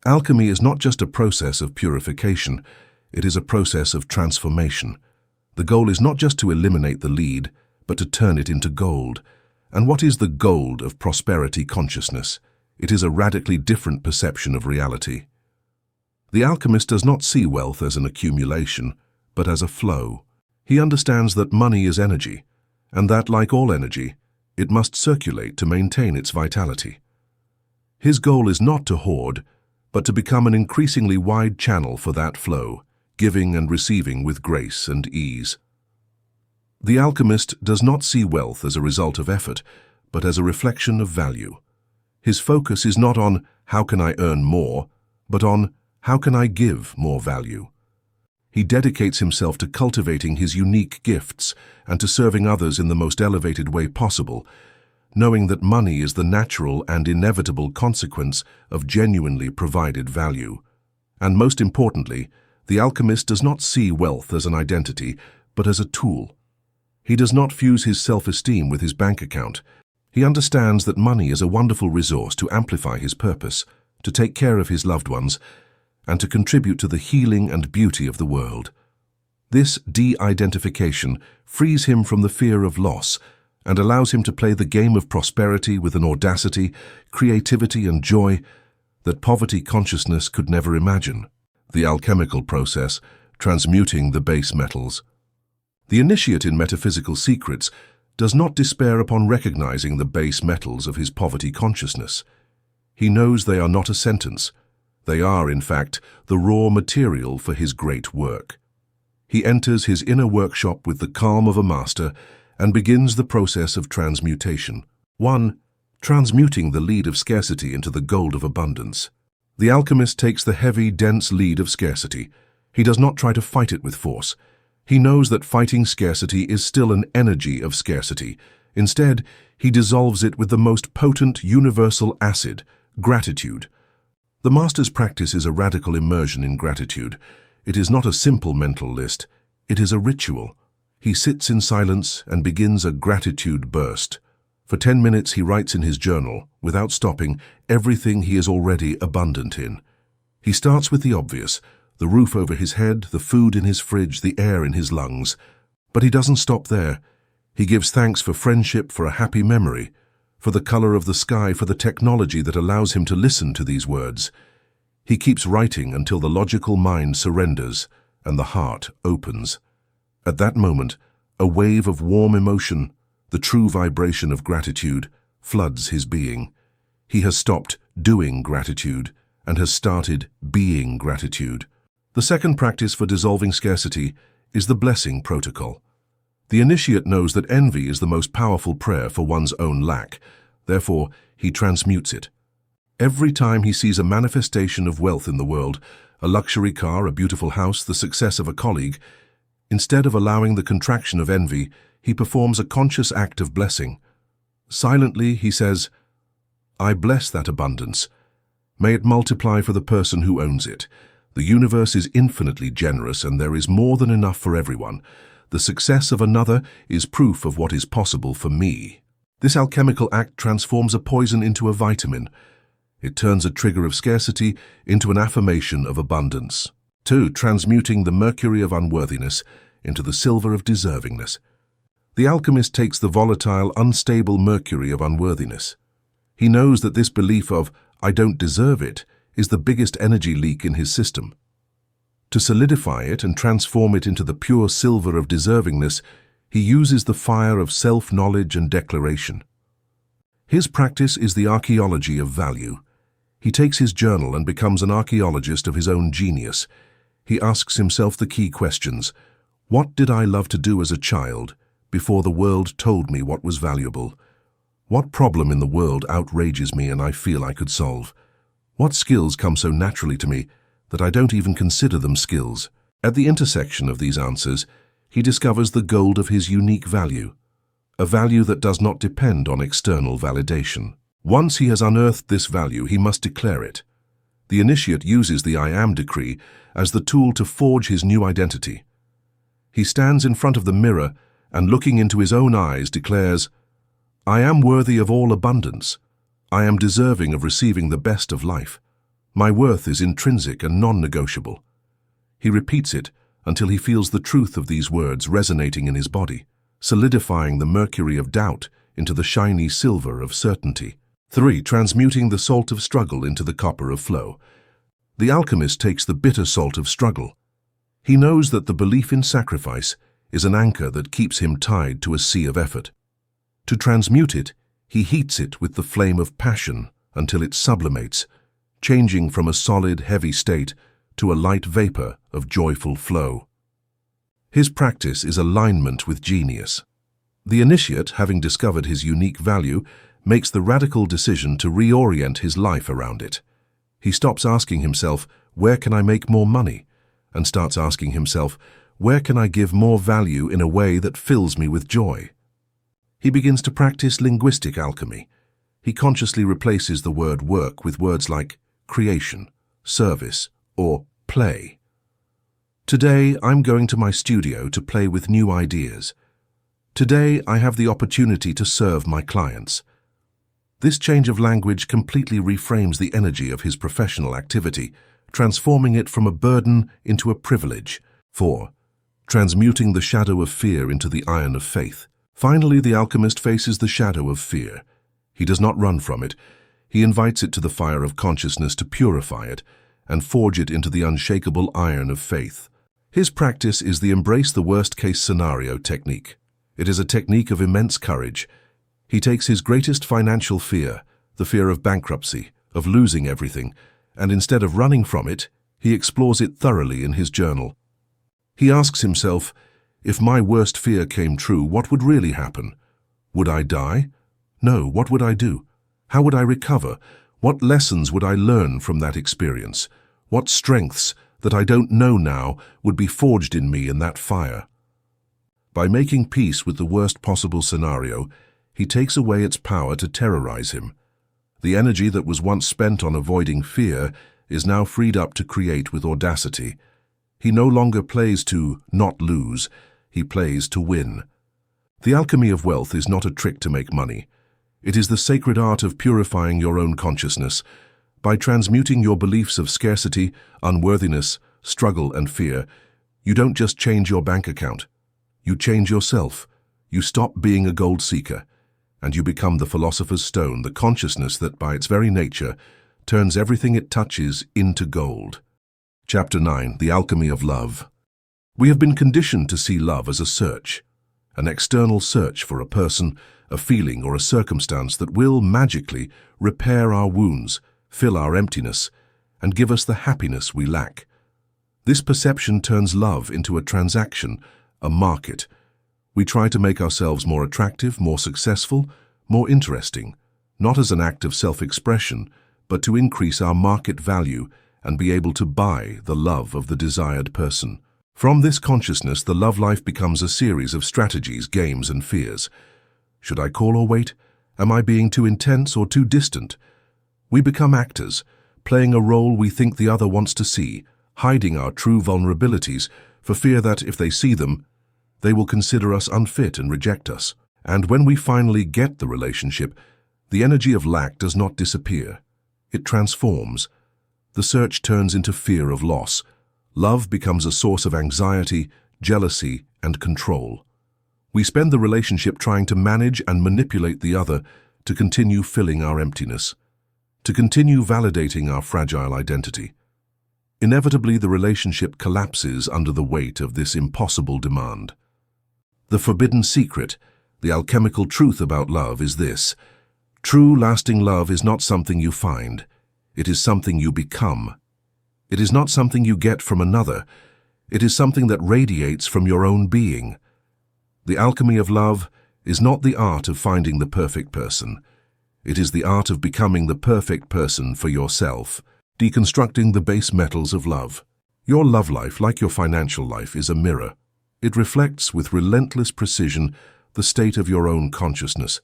Alchemy is not just a process of purification, it is a process of transformation. The goal is not just to eliminate the lead, but to turn it into gold. And what is the gold of prosperity consciousness? It is a radically different perception of reality. The alchemist does not see wealth as an accumulation, but as a flow. He understands that money is energy, and that, like all energy, it must circulate to maintain its vitality. His goal is not to hoard, but to become an increasingly wide channel for that flow, giving and receiving with grace and ease. The alchemist does not see wealth as a result of effort, but as a reflection of value. His focus is not on how can I earn more, but on how can I give more value. He dedicates himself to cultivating his unique gifts and to serving others in the most elevated way possible, knowing that money is the natural and inevitable consequence of genuinely provided value. And most importantly, the alchemist does not see wealth as an identity, but as a tool. He does not fuse his self-esteem with his bank account. He understands that money is a wonderful resource to amplify his purpose, to take care of his loved ones, and to contribute to the healing and beauty of the world. This de-identification frees him from the fear of loss and allows him to play the game of prosperity with an audacity, creativity, and joy that poverty consciousness could never imagine. The alchemical process, transmuting the base metals. The initiate in Metaphysical Secrets does not despair upon recognizing the base metals of his poverty consciousness. He knows they are not a sentence. They are, in fact, the raw material for his great work. He enters his inner workshop with the calm of a master and begins the process of transmutation. 1. Transmuting the lead of scarcity into the gold of abundance. The alchemist takes the heavy, dense lead of scarcity. He does not try to fight it with force. He knows that fighting scarcity is still an energy of scarcity. Instead, he dissolves it with the most potent universal acid, gratitude. The master's practice is a radical immersion in gratitude. It is not a simple mental list. It is a ritual. He sits in silence and begins a gratitude burst. For 10 minutes he writes in his journal, without stopping, everything he is already abundant in. He starts with the obvious, the roof over his head, the food in his fridge, the air in his lungs. But he doesn't stop there. He gives thanks for friendship, for a happy memory, for the color of the sky, for the technology that allows him to listen to these words. He keeps writing until the logical mind surrenders and the heart opens. At that moment, a wave of warm emotion, the true vibration of gratitude, floods his being. He has stopped doing gratitude and has started being gratitude. The second practice for dissolving scarcity is the blessing protocol. The initiate knows that envy is the most powerful prayer for one's own lack. Therefore, he transmutes it. Every time he sees a manifestation of wealth in the world, a luxury car, a beautiful house, the success of a colleague, instead of allowing the contraction of envy, he performs a conscious act of blessing. Silently, he says, "I bless that abundance. May it multiply for the person who owns it. The universe is infinitely generous and there is more than enough for everyone. The success of another is proof of what is possible for me." This alchemical act transforms a poison into a vitamin. It turns a trigger of scarcity into an affirmation of abundance. 2. Transmuting the mercury of unworthiness into the silver of deservingness. The alchemist takes the volatile, unstable mercury of unworthiness. He knows that this belief of, "I don't deserve it," is the biggest energy leak in his system. To solidify it and transform it into the pure silver of deservingness, he uses the fire of self-knowledge and declaration. His practice is the archaeology of value. He takes his journal and becomes an archaeologist of his own genius. He asks himself the key questions. What did I love to do as a child, before the world told me what was valuable? What problem in the world outrages me and I feel I could solve? What skills come so naturally to me that I don't even consider them skills? At the intersection of these answers, he discovers the gold of his unique value, a value that does not depend on external validation. Once he has unearthed this value, he must declare it. The initiate uses the I Am decree as the tool to forge his new identity. He stands in front of the mirror and, looking into his own eyes, declares, "I am worthy of all abundance. I am deserving of receiving the best of life. My worth is intrinsic and non-negotiable." He repeats it until he feels the truth of these words resonating in his body, solidifying the mercury of doubt into the shiny silver of certainty. 3. Transmuting the salt of struggle into the copper of flow. The alchemist takes the bitter salt of struggle. He knows that the belief in sacrifice is an anchor that keeps him tied to a sea of effort. To transmute it, he heats it with the flame of passion until it sublimates, changing from a solid, heavy state to a light vapor of joyful flow. His practice is alignment with genius. The initiate, having discovered his unique value, makes the radical decision to reorient his life around it. He stops asking himself, "Where can I make more money?" and starts asking himself, "Where can I give more value in a way that fills me with joy?" He begins to practice linguistic alchemy. He consciously replaces the word work with words like creation, service, or play. Today, I'm going to my studio to play with new ideas. Today, I have the opportunity to serve my clients. This change of language completely reframes the energy of his professional activity, transforming it from a burden into a privilege. 4. Transmuting the shadow of fear into the iron of faith. Finally, the alchemist faces the shadow of fear. He does not run from it. He invites it to the fire of consciousness to purify it and forge it into the unshakable iron of faith. His practice is the embrace the worst-case scenario technique. It is a technique of immense courage. He takes his greatest financial fear, the fear of bankruptcy, of losing everything, and instead of running from it, he explores it thoroughly in his journal. He asks himself, if my worst fear came true, what would really happen? Would I die? No, what would I do? How would I recover? What lessons would I learn from that experience? What strengths that I don't know now would be forged in me in that fire? By making peace with the worst possible scenario, he takes away its power to terrorize him. The energy that was once spent on avoiding fear is now freed up to create with audacity. He no longer plays to not lose, he plays to win. The alchemy of wealth is not a trick to make money. It is the sacred art of purifying your own consciousness. By transmuting your beliefs of scarcity, unworthiness, struggle, and fear, you don't just change your bank account. You change yourself. You stop being a gold seeker, and you become the philosopher's stone, the consciousness that, by its very nature, turns everything it touches into gold. Chapter 9. The Alchemy of Love. We have been conditioned to see love as a search, an external search for a person, a feeling, or a circumstance that will, magically, repair our wounds, fill our emptiness, and give us the happiness we lack. This perception turns love into a transaction, a market. We try to make ourselves more attractive, more successful, more interesting, not as an act of self-expression, but to increase our market value and be able to buy the love of the desired person. From this consciousness, the love life becomes a series of strategies, games, and fears. Should I call or wait? Am I being too intense or too distant? We become actors, playing a role we think the other wants to see, hiding our true vulnerabilities for fear that, if they see them, they will consider us unfit and reject us. And when we finally get the relationship, the energy of lack does not disappear. It transforms. The search turns into fear of loss. Love becomes a source of anxiety, jealousy, and control. We spend the relationship trying to manage and manipulate the other, to continue filling our emptiness, to continue validating our fragile identity. Inevitably, the relationship collapses under the weight of this impossible demand. The forbidden secret, the alchemical truth about love is this: true, lasting love is not something you find. It is something you become. It is not something you get from another. It is something that radiates from your own being. The alchemy of love is not the art of finding the perfect person. It is the art of becoming the perfect person for yourself, deconstructing the base metals of love. Your love life, like your financial life, is a mirror. It reflects with relentless precision the state of your own consciousness.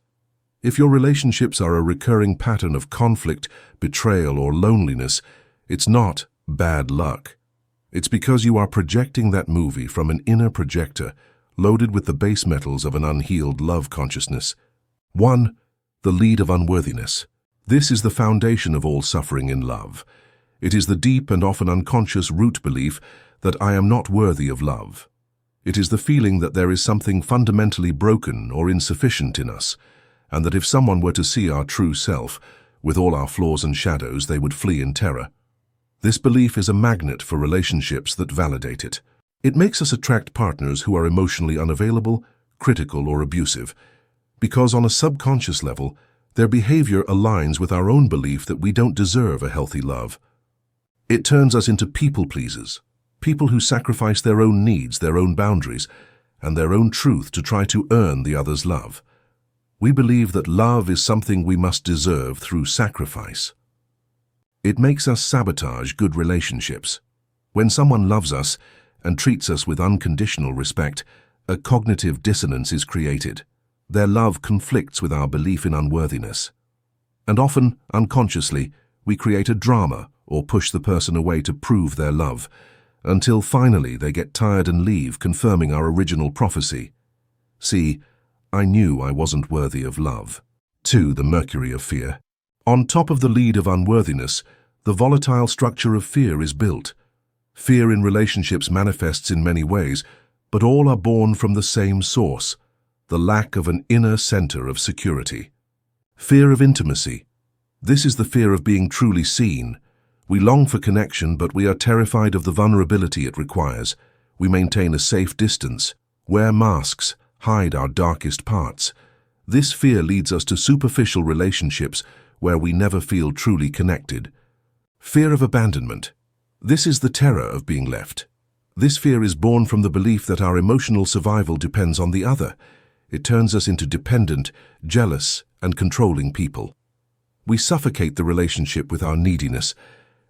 If your relationships are a recurring pattern of conflict, betrayal, or loneliness, it's not bad luck. It's because you are projecting that movie from an inner projector loaded with the base metals of an unhealed love consciousness. 1. The lead of unworthiness. This is the foundation of all suffering in love. It is the deep and often unconscious root belief that I am not worthy of love. It is the feeling that there is something fundamentally broken or insufficient in us, and that if someone were to see our true self, with all our flaws and shadows, they would flee in terror. This belief is a magnet for relationships that validate it. It makes us attract partners who are emotionally unavailable, critical, or abusive, because on a subconscious level, their behavior aligns with our own belief that we don't deserve a healthy love. It turns us into people pleasers, people who sacrifice their own needs, their own boundaries, and their own truth to try to earn the other's love. We believe that love is something we must deserve through sacrifice. It makes us sabotage good relationships. When someone loves us and treats us with unconditional respect, a cognitive dissonance is created. Their love conflicts with our belief in unworthiness. And often, unconsciously, we create a drama or push the person away to prove their love, until finally they get tired and leave, confirming our original prophecy. See, I knew I wasn't worthy of love. 2. The mercury of fear. On top of the lead of unworthiness, the volatile structure of fear is built. Fear in relationships manifests in many ways, but all are born from the same source: the lack of an inner center of security. Fear of intimacy. This is the fear of being truly seen. We long for connection, but we are terrified of the vulnerability it requires. We maintain a safe distance, wear masks, hide our darkest parts. This fear leads us to superficial relationships where we never feel truly connected. Fear of abandonment. This is the terror of being left. This fear is born from the belief that our emotional survival depends on the other. It turns us into dependent, jealous, and controlling people. We suffocate the relationship with our neediness,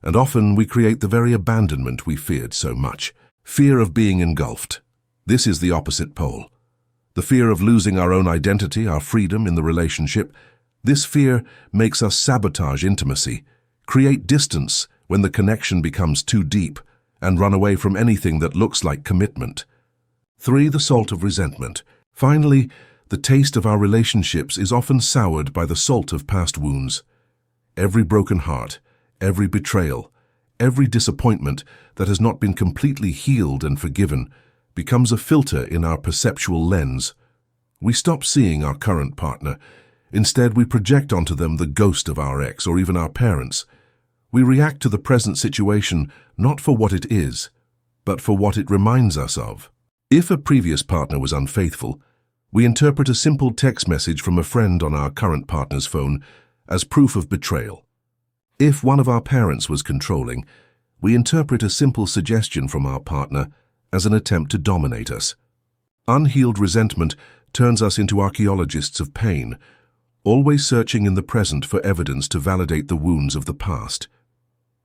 and often we create the very abandonment we feared so much. Fear of being engulfed. This is the opposite pole. The fear of losing our own identity, our freedom in the relationship. This fear makes us sabotage intimacy, create distance when the connection becomes too deep, and run away from anything that looks like commitment. 3. The salt of resentment. Finally, the taste of our relationships is often soured by the salt of past wounds. Every broken heart, every betrayal, every disappointment that has not been completely healed and forgiven becomes a filter in our perceptual lens. We stop seeing our current partner. Instead, we project onto them the ghost of our ex or even our parents. We react to the present situation not for what it is, but for what it reminds us of. If a previous partner was unfaithful, we interpret a simple text message from a friend on our current partner's phone as proof of betrayal. If one of our parents was controlling, we interpret a simple suggestion from our partner as an attempt to dominate us. Unhealed resentment turns us into archaeologists of pain, always searching in the present for evidence to validate the wounds of the past.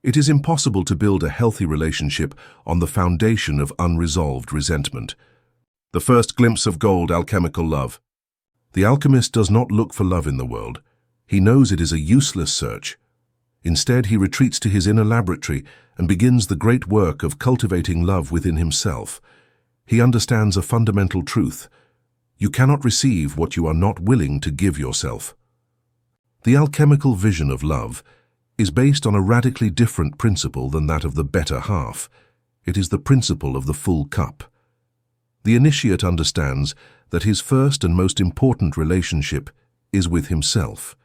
It is impossible to build a healthy relationship on the foundation of unresolved resentment. The first glimpse of gold, alchemical love. The alchemist does not look for love in the world. He knows it is a useless search. Instead, he retreats to his inner laboratory and begins the great work of cultivating love within himself. He understands a fundamental truth: you cannot receive what you are not willing to give yourself. The alchemical vision of love is based on a radically different principle than that of the better half. It is the principle of the full cup. The initiate understands that his first and most important relationship is with himself.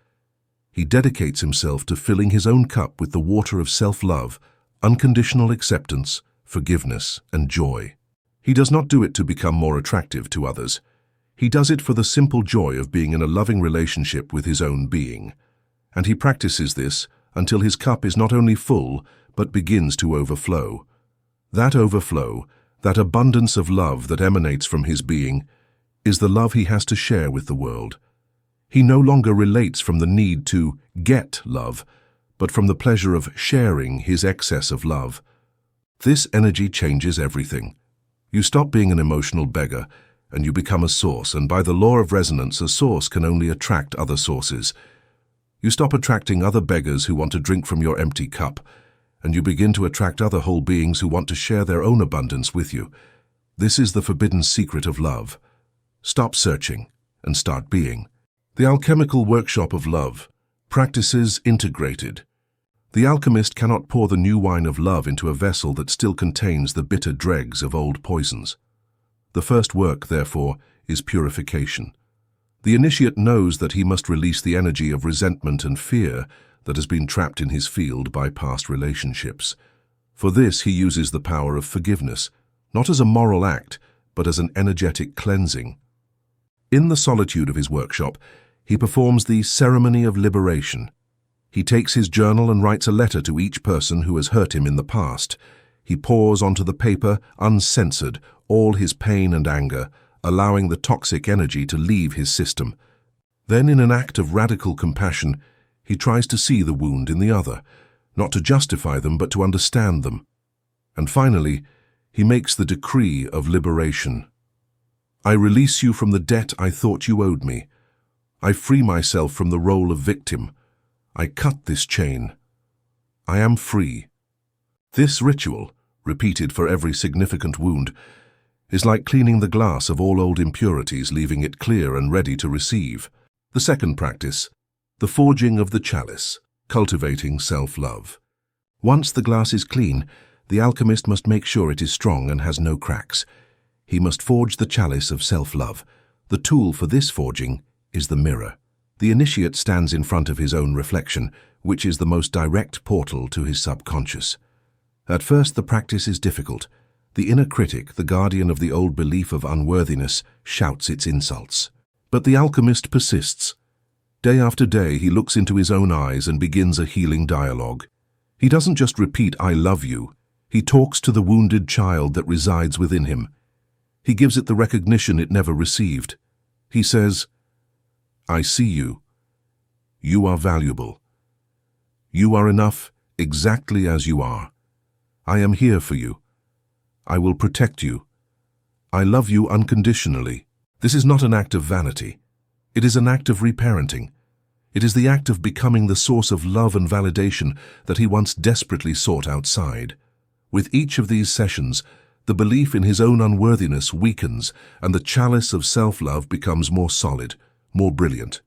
He dedicates himself to filling his own cup with the water of self-love, unconditional acceptance, forgiveness, and joy. He does not do it to become more attractive to others. He does it for the simple joy of being in a loving relationship with his own being. And he practices this until his cup is not only full, but begins to overflow. That overflow, that abundance of love that emanates from his being, is the love he has to share with the world. He no longer relates from the need to get love, but from the pleasure of sharing his excess of love. This energy changes everything. You stop being an emotional beggar, and you become a source, and by the law of resonance, a source can only attract other sources. You stop attracting other beggars who want to drink from your empty cup, and you begin to attract other whole beings who want to share their own abundance with you. This is the forbidden secret of love. Stop searching and start being. The alchemical workshop of love. Practices integrated. The alchemist cannot pour the new wine of love into a vessel that still contains the bitter dregs of old poisons. The first work, therefore, is purification. The initiate knows that he must release the energy of resentment and fear that has been trapped in his field by past relationships. For this, he uses the power of forgiveness, not as a moral act, but as an energetic cleansing. In the solitude of his workshop, he performs the ceremony of liberation. He takes his journal and writes a letter to each person who has hurt him in the past. He pours onto the paper, uncensored, all his pain and anger, allowing the toxic energy to leave his system. Then, in an act of radical compassion, he tries to see the wound in the other, not to justify them but to understand them. And finally, he makes the decree of liberation. I release you from the debt I thought you owed me. I free myself from the role of victim. I cut this chain. I am free. This ritual, repeated for every significant wound, is like cleaning the glass of all old impurities, leaving it clear and ready to receive. The second practice, the forging of the chalice, cultivating self-love. Once the glass is clean, the alchemist must make sure it is strong and has no cracks. He must forge the chalice of self-love. The tool for this forging is the mirror. The initiate stands in front of his own reflection, which is the most direct portal to his subconscious. At first, the practice is difficult. The inner critic, the guardian of the old belief of unworthiness, shouts its insults. But the alchemist persists. Day after day, he looks into his own eyes and begins a healing dialogue. He doesn't just repeat, "I love you." He talks to the wounded child that resides within him. He gives it the recognition it never received. He says, "I see you. You are valuable. You are enough exactly as you are. I am here for you. I will protect you. I love you unconditionally." This is not an act of vanity. It is an act of reparenting. It is the act of becoming the source of love and validation that he once desperately sought outside. With each of these sessions, the belief in his own unworthiness weakens, and the chalice of self-love becomes more solid, more brilliant,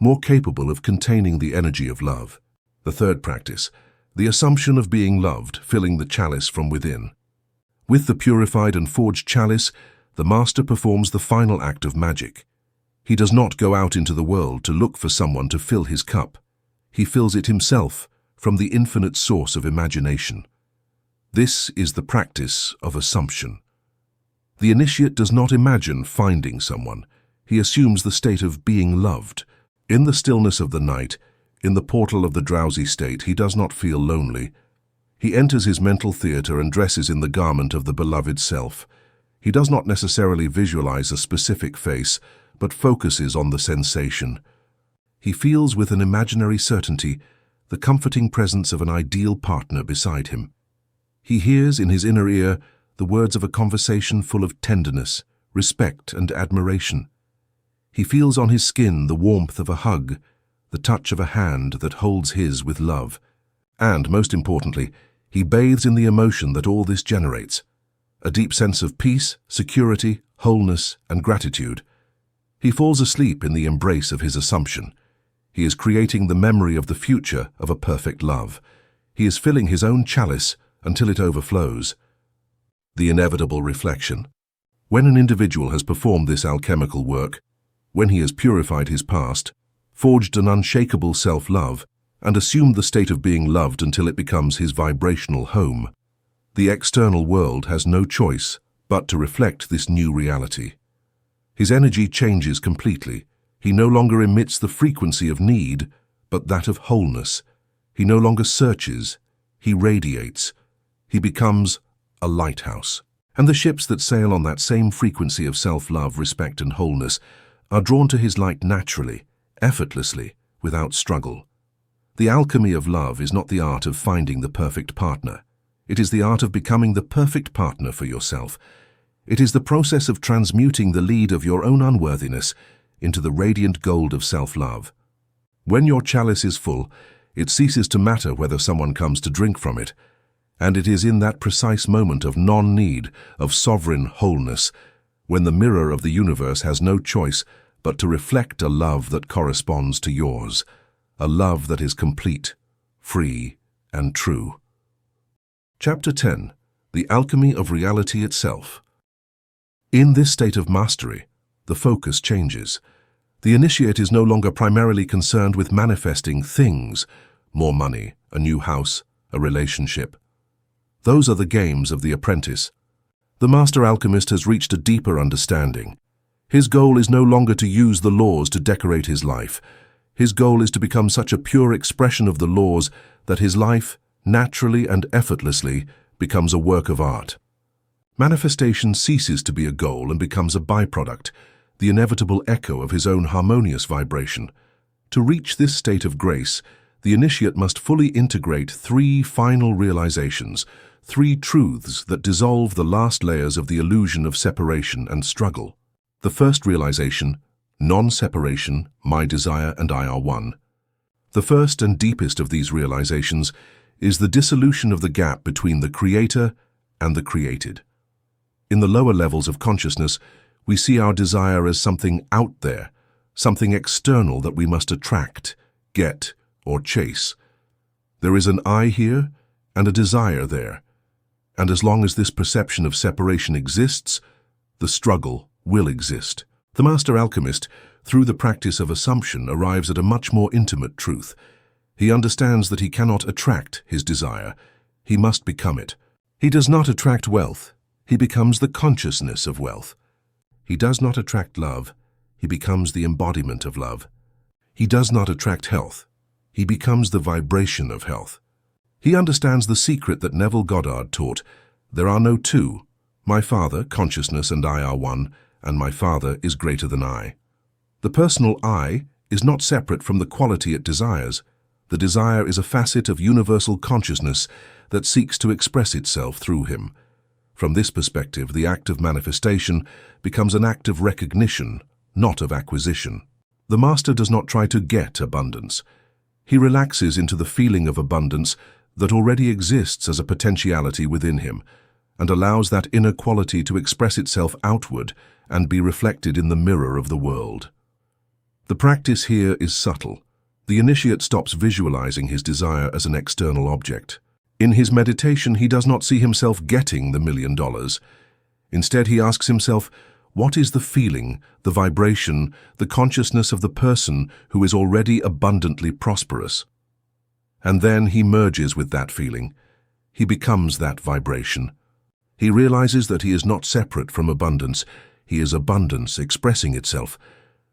more capable of containing the energy of love. The third practice, the assumption of being loved, filling the chalice from within. With the purified and forged chalice, the master performs the final act of magic. He does not go out into the world to look for someone to fill his cup. He fills it himself from the infinite source of imagination. This is the practice of assumption. The initiate does not imagine finding someone. He assumes the state of being loved. In the stillness of the night, in the portal of the drowsy state, he does not feel lonely. He enters his mental theater and dresses in the garment of the beloved self. He does not necessarily visualize a specific face, but focuses on the sensation. He feels with an imaginary certainty the comforting presence of an ideal partner beside him. He hears in his inner ear the words of a conversation full of tenderness, respect, and admiration. He feels on his skin the warmth of a hug, the touch of a hand that holds his with love. And, most importantly, he bathes in the emotion that all this generates, a deep sense of peace, security, wholeness, and gratitude. He falls asleep in the embrace of his assumption. He is creating the memory of the future of a perfect love. He is filling his own chalice until it overflows. The inevitable reflection. When an individual has performed this alchemical work, when he has purified his past, forged an unshakable self-love, and assumed the state of being loved until it becomes his vibrational home. The external world has no choice but to reflect this new reality. His energy changes completely. He no longer emits the frequency of need, but that of wholeness. He no longer searches, he radiates. He becomes a lighthouse. And the ships that sail on that same frequency of self-love, respect, and wholeness are drawn to his light naturally, effortlessly, without struggle. The alchemy of love is not the art of finding the perfect partner. It is the art of becoming the perfect partner for yourself. It is the process of transmuting the lead of your own unworthiness into the radiant gold of self-love. When your chalice is full, it ceases to matter whether someone comes to drink from it, and it is in that precise moment of non-need, of sovereign wholeness, when the mirror of the universe has no choice but to reflect a love that corresponds to yours, a love that is complete, free, and true. Chapter 10. The Alchemy of Reality Itself. In this state of mastery, the focus changes. The initiate is no longer primarily concerned with manifesting things, more money, a new house, a relationship. Those are the games of the apprentice. The master alchemist has reached a deeper understanding. His goal is no longer to use the laws to decorate his life. His goal is to become such a pure expression of the laws that his life, naturally and effortlessly, becomes a work of art. Manifestation ceases to be a goal and becomes a byproduct, the inevitable echo of his own harmonious vibration. To reach this state of grace, the initiate must fully integrate three final realizations, three truths that dissolve the last layers of the illusion of separation and struggle. The first realization, non-separation, my desire and I are one. The first and deepest of these realizations is the dissolution of the gap between the creator and the created. In the lower levels of consciousness, we see our desire as something out there, something external that we must attract, get, or chase. There is an I here and a desire there, and as long as this perception of separation exists, the struggle will exist. The master alchemist, through the practice of assumption, arrives at a much more intimate truth. He understands that he cannot attract his desire, he must become it. He does not attract wealth, he becomes the consciousness of wealth. He does not attract love, he becomes the embodiment of love. He does not attract health, he becomes the vibration of health. He understands the secret that Neville Goddard taught: there are no two. My Father, consciousness, and I are one, and my Father is greater than I. The personal I is not separate from the quality it desires. The desire is a facet of universal consciousness that seeks to express itself through him. From this perspective, the act of manifestation becomes an act of recognition, not of acquisition. The master does not try to get abundance. He relaxes into the feeling of abundance that already exists as a potentiality within him, and allows that inner quality to express itself outward and be reflected in the mirror of the world. The practice here is subtle. The initiate stops visualizing his desire as an external object. In his meditation, he does not see himself getting the $1 million. Instead, he asks himself, what is the feeling, the vibration, the consciousness of the person who is already abundantly prosperous? And then he merges with that feeling. He becomes that vibration. He realizes that he is not separate from abundance. He is abundance expressing itself.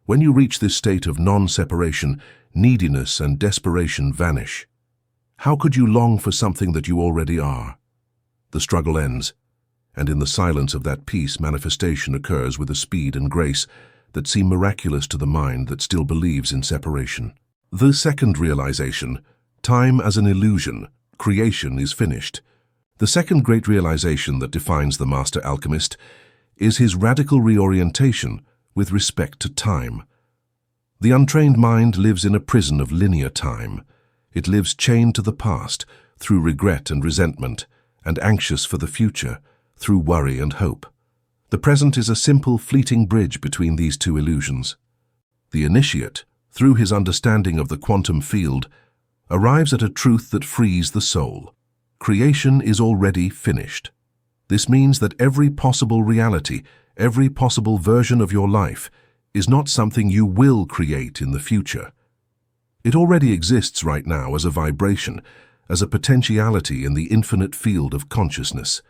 When you reach this state of non-separation, neediness and desperation vanish. How could you long for something that you already are? The struggle ends, and in the silence of that peace, manifestation occurs with a speed and grace that seem miraculous to the mind that still believes in separation. The second realization, time as an illusion, creation is finished. The second great realization that defines the master alchemist is his radical reorientation with respect to time. The untrained mind lives in a prison of linear time. It lives chained to the past through regret and resentment, and anxious for the future through worry and hope. The present is a simple, fleeting bridge between these two illusions. The initiate, through his understanding of the quantum field, arrives at a truth that frees the soul. Creation is already finished. This means that every possible reality, every possible version of your life, is not something you will create in the future. It already exists right now as a vibration, as a potentiality in the infinite field of consciousness.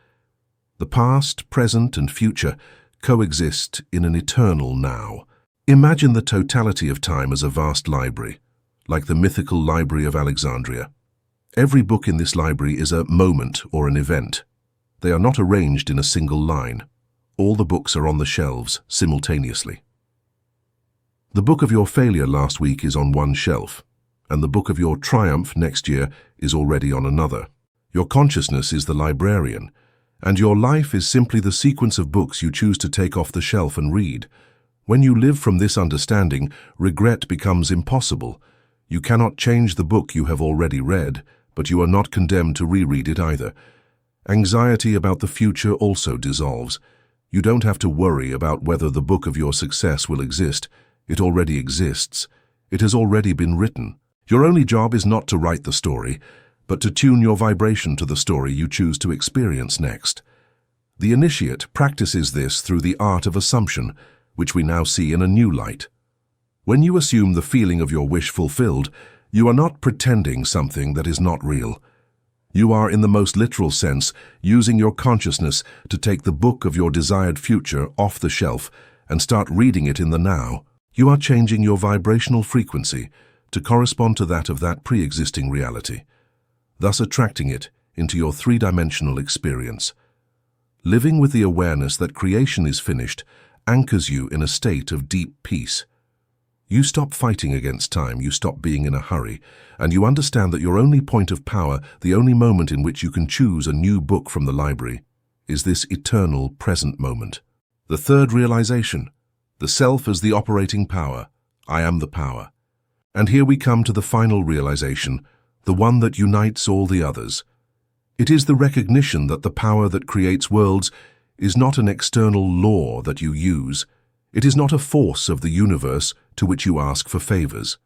The past, present, and future coexist in an eternal now. Imagine the totality of time as a vast library, like the mythical Library of Alexandria. Every book in this library is a moment or an event. They are not arranged in a single line. All the books are on the shelves simultaneously. The book of your failure last week is on one shelf, and the book of your triumph next year is already on another. Your consciousness is the librarian, and your life is simply the sequence of books you choose to take off the shelf and read. When you live from this understanding, regret becomes impossible. You cannot change the book you have already read, but you are not condemned to reread it either. Anxiety about the future also dissolves. You don't have to worry about whether the book of your success will exist. It already exists. It has already been written. Your only job is not to write the story, but to tune your vibration to the story you choose to experience next. The initiate practices this through the art of assumption, which we now see in a new light. When you assume the feeling of your wish fulfilled, you are not pretending something that is not real. You are, in the most literal sense, using your consciousness to take the book of your desired future off the shelf and start reading it in the now. You are changing your vibrational frequency to correspond to that of that pre-existing reality, thus attracting it into your three-dimensional experience. Living with the awareness that creation is finished anchors you in a state of deep peace. You stop fighting against time, you stop being in a hurry, and you understand that your only point of power, the only moment in which you can choose a new book from the library, is this eternal present moment. The third realization, the self as the operating power. I am the power. And here we come to the final realization, the one that unites all the others. It is the recognition that the power that creates worlds is not an external law that you use. It is not a force of the universe to which you ask for favors.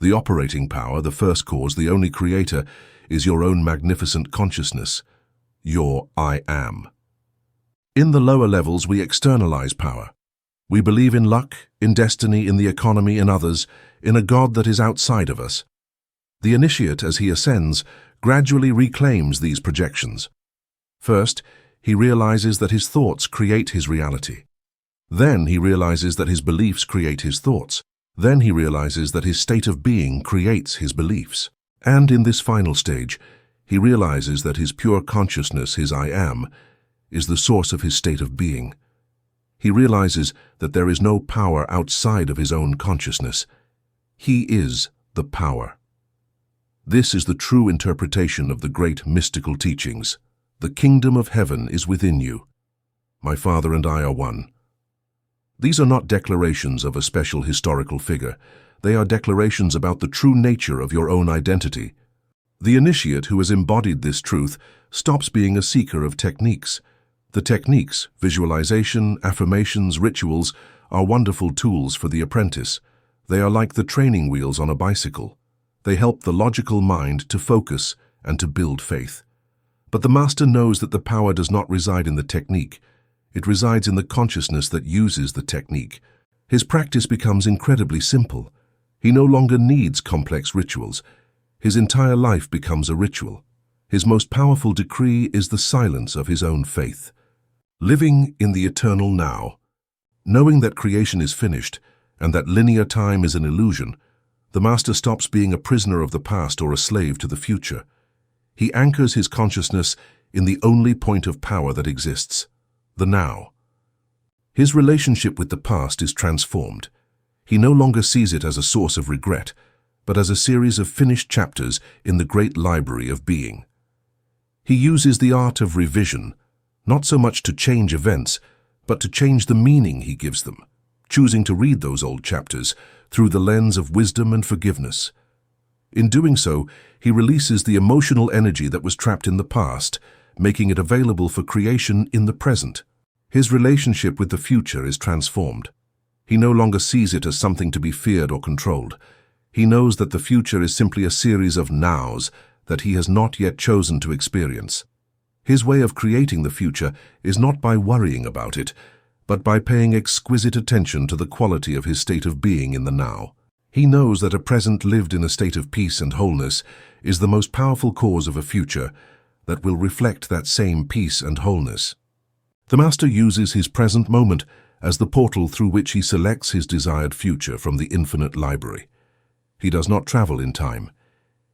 The operating power, the first cause, the only creator, is your own magnificent consciousness, your I am. In the lower levels, we externalize power. We believe in luck, in destiny, in the economy, in others, in a God that is outside of us. The initiate, as he ascends, gradually reclaims these projections. First, he realizes that his thoughts create his reality. Then he realizes that his beliefs create his thoughts. Then he realizes that his state of being creates his beliefs. And in this final stage, he realizes that his pure consciousness, his I am, is the source of his state of being. He realizes that there is no power outside of his own consciousness. He is the power. This is the true interpretation of the great mystical teachings. The kingdom of heaven is within you. My Father and I are one. These are not declarations of a special historical figure. They are declarations about the true nature of your own identity. The initiate who has embodied this truth stops being a seeker of techniques. The techniques, visualization, affirmations, rituals, are wonderful tools for the apprentice. They are like the training wheels on a bicycle. They help the logical mind to focus and to build faith. But the master knows that the power does not reside in the technique. It resides in the consciousness that uses the technique. His practice becomes incredibly simple. He no longer needs complex rituals. His entire life becomes a ritual. His most powerful decree is the silence of his own faith. Living in the eternal now, knowing that creation is finished and that linear time is an illusion, the master stops being a prisoner of the past or a slave to the future. He anchors his consciousness in the only point of power that exists, the now. His relationship with the past is transformed. He no longer sees it as a source of regret, but as a series of finished chapters in the great library of being. He uses the art of revision, not so much to change events, but to change the meaning he gives them, choosing to read those old chapters through the lens of wisdom and forgiveness. In doing so, he releases the emotional energy that was trapped in the past, making it available for creation in the present. His relationship with the future is transformed. He no longer sees it as something to be feared or controlled. He knows that the future is simply a series of nows that he has not yet chosen to experience. His way of creating the future is not by worrying about it, but by paying exquisite attention to the quality of his state of being in the now. He knows that a present lived in a state of peace and wholeness is the most powerful cause of a future that will reflect that same peace and wholeness. The Master uses his present moment as the portal through which he selects his desired future from the infinite library. He does not travel in time.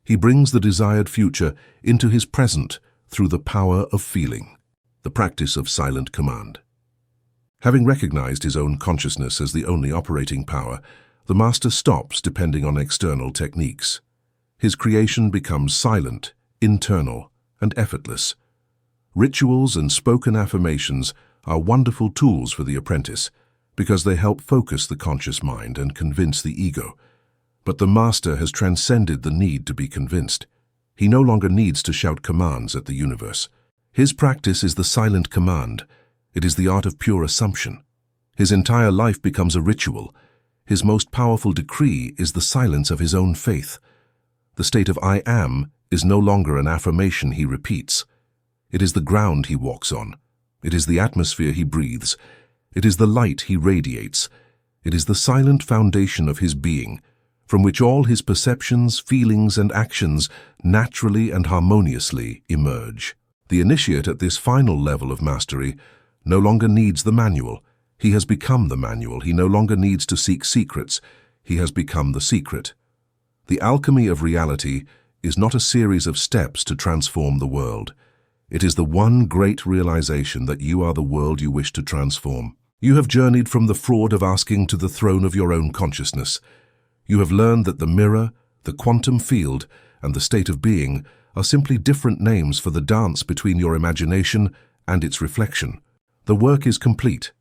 He brings the desired future into his present through the power of feeling, the practice of silent command. Having recognized his own consciousness as the only operating power, the Master stops depending on external techniques. His creation becomes silent, internal, and effortless. Rituals and spoken affirmations are wonderful tools for the apprentice because they help focus the conscious mind and convince the ego. But the Master has transcended the need to be convinced. He no longer needs to shout commands at the universe. His practice is the silent command. It is the art of pure assumption. His entire life becomes a ritual. His most powerful decree is the silence of his own faith. The state of I am is no longer an affirmation he repeats. It is the ground he walks on. It is the atmosphere he breathes. It is the light he radiates. It is the silent foundation of his being, from which all his perceptions, feelings, and actions naturally and harmoniously emerge. The initiate at this final level of mastery no longer needs the manual. He has become the manual. He no longer needs to seek secrets. He has become the secret. The alchemy of reality is not a series of steps to transform the world. It is the one great realization that you are the world you wish to transform. You have journeyed from the fraud of asking to the throne of your own consciousness. You have learned that the mirror, the quantum field, and the state of being are simply different names for the dance between your imagination and its reflection. The work is complete.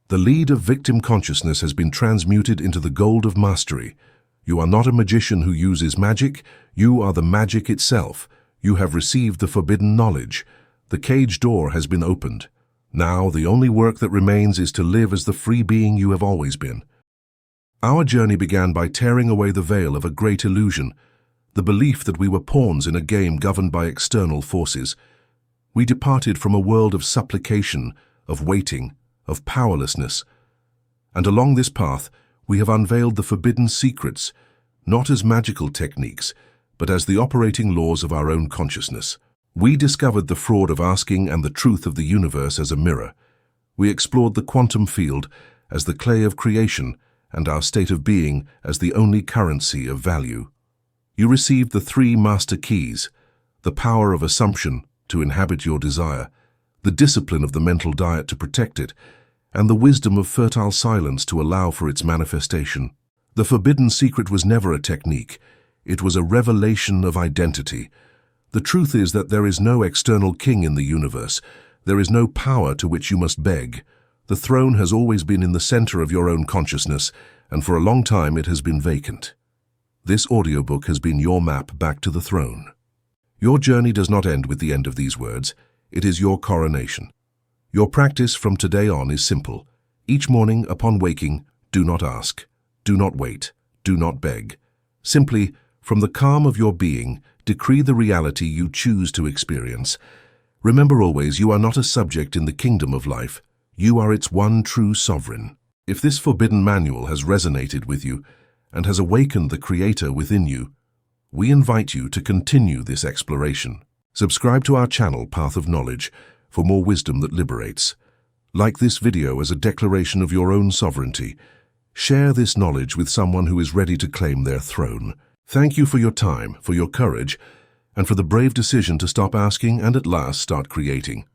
The lead of victim consciousness has been transmuted into the gold of mastery. You are not a magician who uses magic. You are the magic itself. You have received the forbidden knowledge. The cage door has been opened. Now the only work that remains is to live as the free being you have always been. Our journey began by tearing away the veil of a great illusion, the belief that we were pawns in a game governed by external forces. We departed from a world of supplication, of waiting, of powerlessness. And along this path, we have unveiled the forbidden secrets, not as magical techniques, but as the operating laws of our own consciousness. We discovered the fraud of asking and the truth of the universe as a mirror. We explored the quantum field as the clay of creation and our state of being as the only currency of value. You received the 3 master keys, the power of assumption to inhabit your desire, the discipline of the mental diet to protect it, and the wisdom of fertile silence to allow for its manifestation. The forbidden secret was never a technique. It was a revelation of identity. The truth is that there is no external king in the universe. There is no power to which you must beg. The throne has always been in the center of your own consciousness, and for a long time it has been vacant. This audiobook has been your map back to the throne. Your journey does not end with the end of these words. It is your coronation. Your practice from today on is simple. Each morning upon waking, do not ask, do not wait, do not beg. Simply, from the calm of your being, decree the reality you choose to experience. Remember always, you are not a subject in the kingdom of life. You are its one true sovereign. If this forbidden manual has resonated with you and has awakened the Creator within you, we invite you to continue this exploration. Subscribe to our channel, Path of Knowledge, for more wisdom that liberates. Like this video as a declaration of your own sovereignty. Share this knowledge with someone who is ready to claim their throne. Thank you for your time, for your courage, and for the brave decision to stop asking and at last start creating.